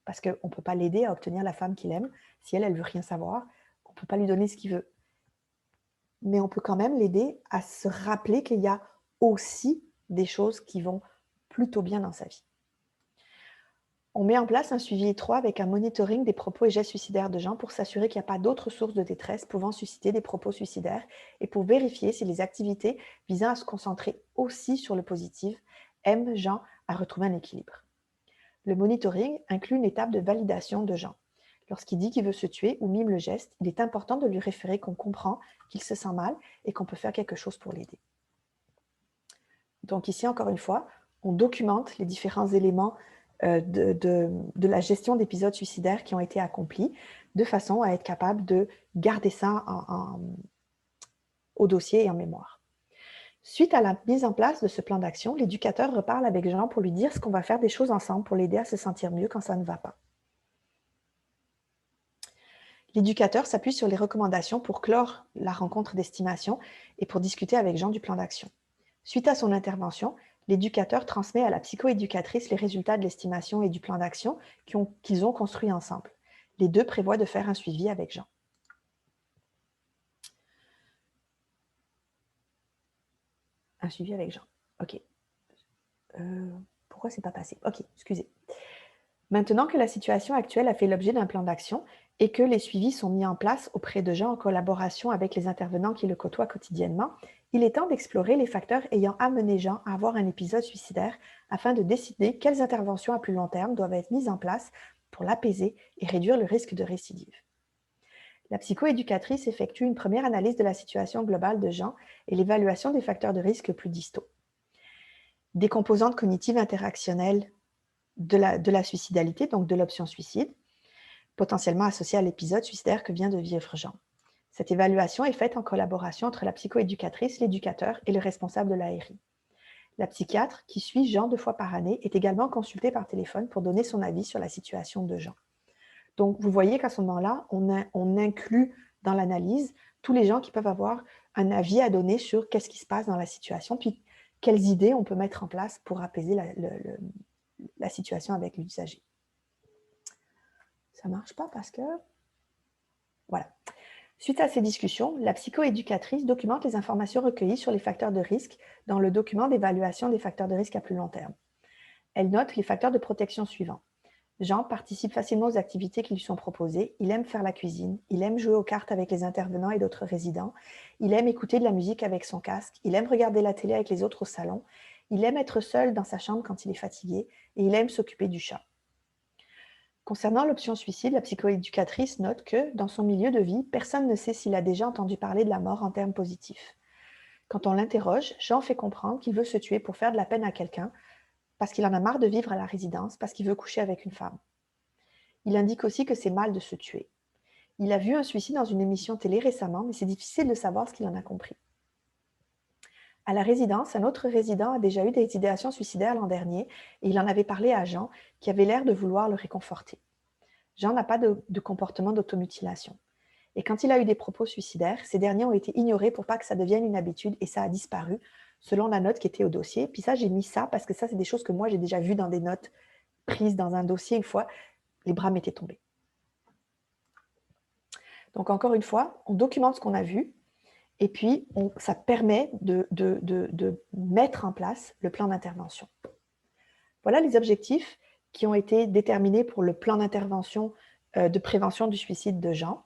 Speaker 1: Parce qu'on ne peut pas l'aider à obtenir la femme qu'il aime. Si elle ne veut rien savoir, on ne peut pas lui donner ce qu'il veut. Mais on peut quand même l'aider à se rappeler qu'il y a aussi des choses qui vont plutôt bien dans sa vie. On met en place un suivi étroit avec un monitoring des propos et gestes suicidaires de Jean pour s'assurer qu'il n'y a pas d'autres sources de détresse pouvant susciter des propos suicidaires et pour vérifier si les activités visant à se concentrer aussi sur le positif aident Jean à retrouver un équilibre. Le monitoring inclut une étape de validation de Jean. Lorsqu'il dit qu'il veut se tuer ou mime le geste, il est important de lui référer qu'on comprend qu'il se sent mal et qu'on peut faire quelque chose pour l'aider. Donc ici, encore une fois, on documente les différents éléments de la gestion d'épisodes suicidaires qui ont été accomplis de façon à être capable de garder ça au dossier et en mémoire. Suite à la mise en place de ce plan d'action, l'éducateur reparle avec Jean pour lui dire ce qu'on va faire des choses ensemble pour l'aider à se sentir mieux quand ça ne va pas. L'éducateur s'appuie sur les recommandations pour clore la rencontre d'estimation et pour discuter avec Jean du plan d'action. Suite à son intervention, l'éducateur transmet à la psychoéducatrice les résultats de l'estimation et du plan d'action qu'ils ont construits ensemble. Les deux prévoient de faire un suivi avec Jean. Un suivi avec Jean. OK. Pourquoi c'est pas passé? OK, excusez. Maintenant que la situation actuelle a fait l'objet d'un plan d'action et que les suivis sont mis en place auprès de Jean en collaboration avec les intervenants qui le côtoient quotidiennement, Il est temps d'explorer les facteurs ayant amené Jean à avoir un épisode suicidaire afin de décider quelles interventions à plus long terme doivent être mises en place pour l'apaiser et réduire le risque de récidive. La psychoéducatrice effectue une première analyse de la situation globale de Jean et l'évaluation des facteurs de risque plus distaux. Des composantes cognitives interactionnelles de la suicidalité, donc de l'option suicide, potentiellement associée à l'épisode suicidaire que vient de vivre Jean. Cette évaluation est faite en collaboration entre la psychoéducatrice, l'éducateur et le responsable de l'ARI. La psychiatre, qui suit Jean 2 fois par année, est également consultée par téléphone pour donner son avis sur la situation de Jean. Donc, vous voyez qu'à ce moment-là, on inclut dans l'analyse tous les gens qui peuvent avoir un avis à donner sur qu'est-ce qui se passe dans la situation, puis quelles idées on peut mettre en place pour apaiser la situation avec l'usager. Ça ne marche pas parce que... Voilà. Suite à ces discussions, la psychoéducatrice documente les informations recueillies sur les facteurs de risque dans le document d'évaluation des facteurs de risque à plus long terme. Elle note les facteurs de protection suivants. Jean participe facilement aux activités qui lui sont proposées, il aime faire la cuisine, il aime jouer aux cartes avec les intervenants et d'autres résidents, il aime écouter de la musique avec son casque, il aime regarder la télé avec les autres au salon, il aime être seul dans sa chambre quand il est fatigué et il aime s'occuper du chat. Concernant l'option suicide, la psychoéducatrice note que, dans son milieu de vie, personne ne sait s'il a déjà entendu parler de la mort en termes positifs. Quand on l'interroge, Jean fait comprendre qu'il veut se tuer pour faire de la peine à quelqu'un, parce qu'il en a marre de vivre à la résidence, parce qu'il veut coucher avec une femme. Il indique aussi que c'est mal de se tuer. Il a vu un suicide dans une émission télé récemment, mais c'est difficile de savoir ce qu'il en a compris. À la résidence, un autre résident a déjà eu des idéations suicidaires l'an dernier et il en avait parlé à Jean, qui avait l'air de vouloir le réconforter. Jean n'a pas de comportement d'automutilation. Et quand il a eu des propos suicidaires, ces derniers ont été ignorés pour pas que ça devienne une habitude et ça a disparu, selon la note qui était au dossier. Puis ça, j'ai mis ça parce que ça, c'est des choses que moi, j'ai déjà vues dans des notes prises dans un dossier une fois. Les bras m'étaient tombés. Donc, encore une fois, on documente ce qu'on a vu et puis ça permet de mettre en place le plan d'intervention. Voilà les objectifs qui ont été déterminés pour le plan d'intervention de prévention du suicide de Jean.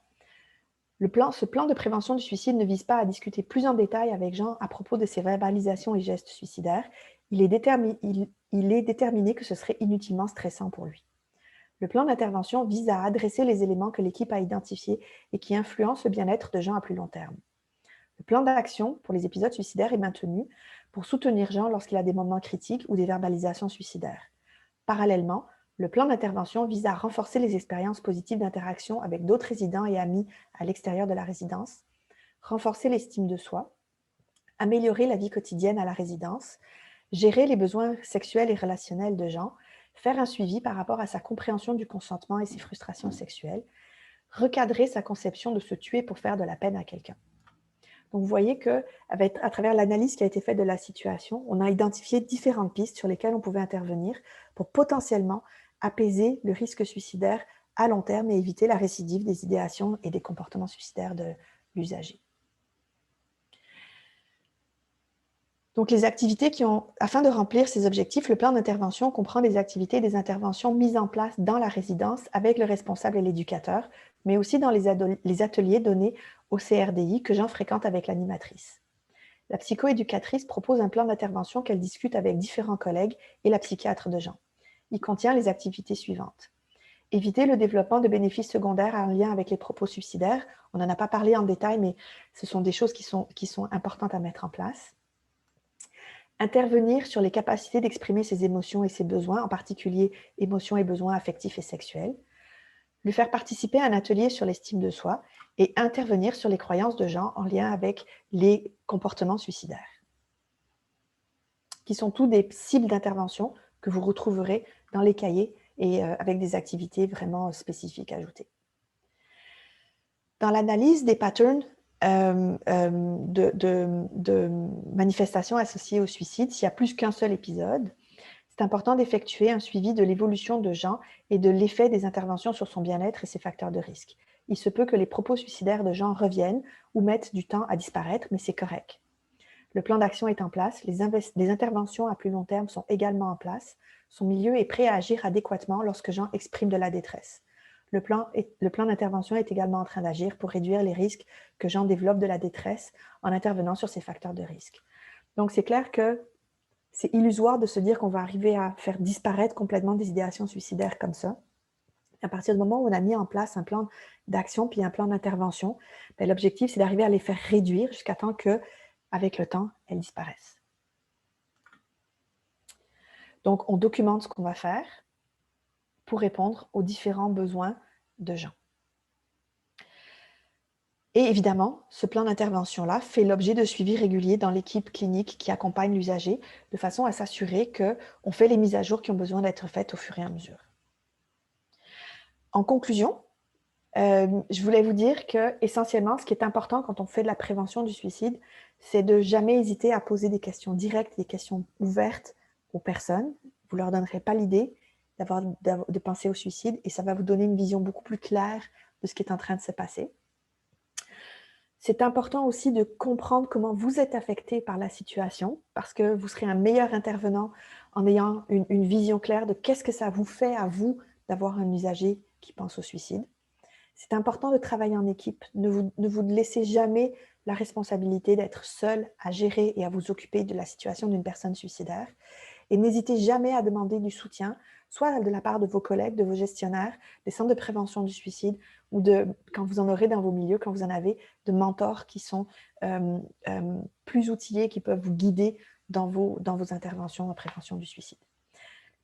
Speaker 1: Ce plan de prévention du suicide ne vise pas à discuter plus en détail avec Jean à propos de ses verbalisations et gestes suicidaires. Il est déterminé que ce serait inutilement stressant pour lui. Le plan d'intervention vise à adresser les éléments que l'équipe a identifiés et qui influencent le bien-être de Jean à plus long terme. Le plan d'action pour les épisodes suicidaires est maintenu pour soutenir Jean lorsqu'il a des moments critiques ou des verbalisations suicidaires. Parallèlement, le plan d'intervention vise à renforcer les expériences positives d'interaction avec d'autres résidents et amis à l'extérieur de la résidence, renforcer l'estime de soi, améliorer la vie quotidienne à la résidence, gérer les besoins sexuels et relationnels de Jean, faire un suivi par rapport à sa compréhension du consentement et ses frustrations sexuelles, recadrer sa conception de se tuer pour faire de la peine à quelqu'un. Donc, vous voyez qu'à travers l'analyse qui a été faite de la situation, on a identifié différentes pistes sur lesquelles on pouvait intervenir pour potentiellement apaiser le risque suicidaire à long terme et éviter la récidive des idéations et des comportements suicidaires de l'usager. Donc, les activités afin de remplir ces objectifs, le plan d'intervention comprend des activités et des interventions mises en place dans la résidence avec le responsable et l'éducateur, mais aussi dans les ateliers donnés au CRDI que Jean fréquente avec l'animatrice. La psychoéducatrice propose un plan d'intervention qu'elle discute avec différents collègues et la psychiatre de Jean. Il contient les activités suivantes. Éviter le développement de bénéfices secondaires en lien avec les propos suicidaires. On n'en a pas parlé en détail, mais ce sont des choses qui sont importantes à mettre en place. Intervenir sur les capacités d'exprimer ses émotions et ses besoins, en particulier émotions et besoins affectifs et sexuels. Lui faire participer à un atelier sur l'estime de soi et intervenir sur les croyances de Jean en lien avec les comportements suicidaires, qui sont tous des cibles d'intervention que vous retrouverez dans les cahiers et avec des activités vraiment spécifiques ajoutées. Dans l'analyse des patterns de manifestations associées au suicide, s'il y a plus qu'un seul épisode, c'est important d'effectuer un suivi de l'évolution de Jean et de l'effet des interventions sur son bien-être et ses facteurs de risque. Il se peut que les propos suicidaires de Jean reviennent ou mettent du temps à disparaître, mais c'est correct. Le plan d'action est en place, les interventions à plus long terme sont également en place, son milieu est prêt à agir adéquatement lorsque Jean exprime de la détresse. le plan d'intervention est également en train d'agir pour réduire les risques que Jean développe de la détresse en intervenant sur ces facteurs de risque. Donc, c'est clair que c'est illusoire de se dire qu'on va arriver à faire disparaître complètement des idéations suicidaires comme ça. À partir du moment où on a mis en place un plan d'action puis un plan d'intervention, l'objectif, c'est d'arriver à les faire réduire jusqu'à temps qu'avec le temps, elles disparaissent. Donc, on documente ce qu'on va faire pour répondre aux différents besoins de Jean. Et évidemment, ce plan d'intervention-là fait l'objet de suivi régulier dans l'équipe clinique qui accompagne l'usager, de façon à s'assurer qu'on fait les mises à jour qui ont besoin d'être faites au fur et à mesure. En conclusion, je voulais vous dire que, essentiellement, ce qui est important quand on fait de la prévention du suicide, c'est de jamais hésiter à poser des questions directes, des questions ouvertes aux personnes. Vous ne leur donnerez pas l'idée de penser au suicide et ça va vous donner une vision beaucoup plus claire de ce qui est en train de se passer. C'est important aussi de comprendre comment vous êtes affecté par la situation parce que vous serez un meilleur intervenant en ayant une vision claire de qu'est-ce que ça vous fait à vous d'avoir un usager qui pense au suicide. C'est important de travailler en équipe. Ne vous laissez jamais la responsabilité d'être seul à gérer et à vous occuper de la situation d'une personne suicidaire. Et n'hésitez jamais à demander du soutien, soit de la part de vos collègues, de vos gestionnaires, des centres de prévention du suicide, ou quand vous en aurez dans vos milieux, quand vous en avez, de mentors qui sont plus outillés, qui peuvent vous guider dans vos interventions en prévention du suicide.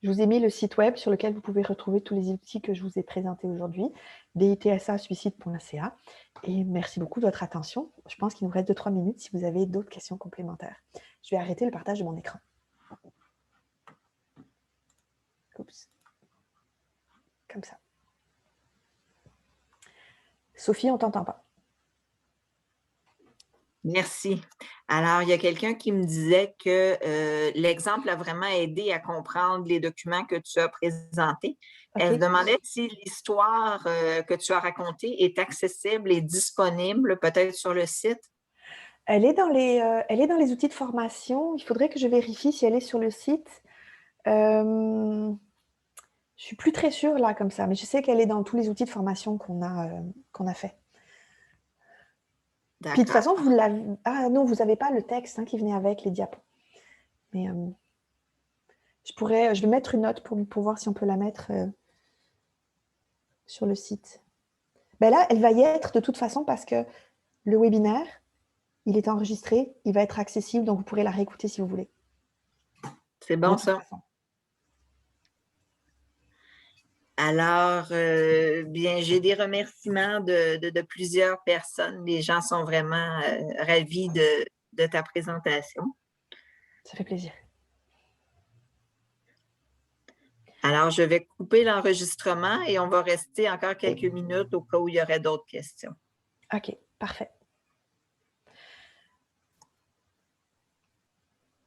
Speaker 1: Je vous ai mis le site web sur lequel vous pouvez retrouver tous les outils que je vous ai présentés aujourd'hui, ditsa-suicide.ca. Et merci beaucoup de votre attention. Je pense qu'il nous reste 2-3 minutes si vous avez d'autres questions complémentaires. Je vais arrêter le partage de mon écran. Oups. Comme ça. Sophie, on ne t'entend pas.
Speaker 2: Merci. Alors, il y a quelqu'un qui me disait que l'exemple a vraiment aidé à comprendre les documents que tu as présentés. Okay. Elle se demandait si l'histoire que tu as racontée est accessible et disponible peut-être sur le site.
Speaker 1: Elle est dans les outils de formation. Il faudrait que je vérifie si elle est sur le site. Je suis plus très sûre là comme ça, mais je sais qu'elle est dans tous les outils de formation qu'on a fait. Puis de toute façon, vous l'avez... Ah non, vous n'avez pas le texte qui venait avec les diapos. Mais je vais mettre une note pour voir si on peut la mettre sur le site. Ben là, elle va y être de toute façon parce que le webinaire, il est enregistré, il va être accessible, donc vous pourrez la réécouter si vous voulez.
Speaker 2: C'est bon ça. Alors, bien, j'ai des remerciements de plusieurs personnes. Les gens sont vraiment ravis de ta présentation.
Speaker 1: Ça fait plaisir.
Speaker 2: Alors, je vais couper l'enregistrement et on va rester encore quelques minutes au cas où il y aurait d'autres questions.
Speaker 1: OK, parfait.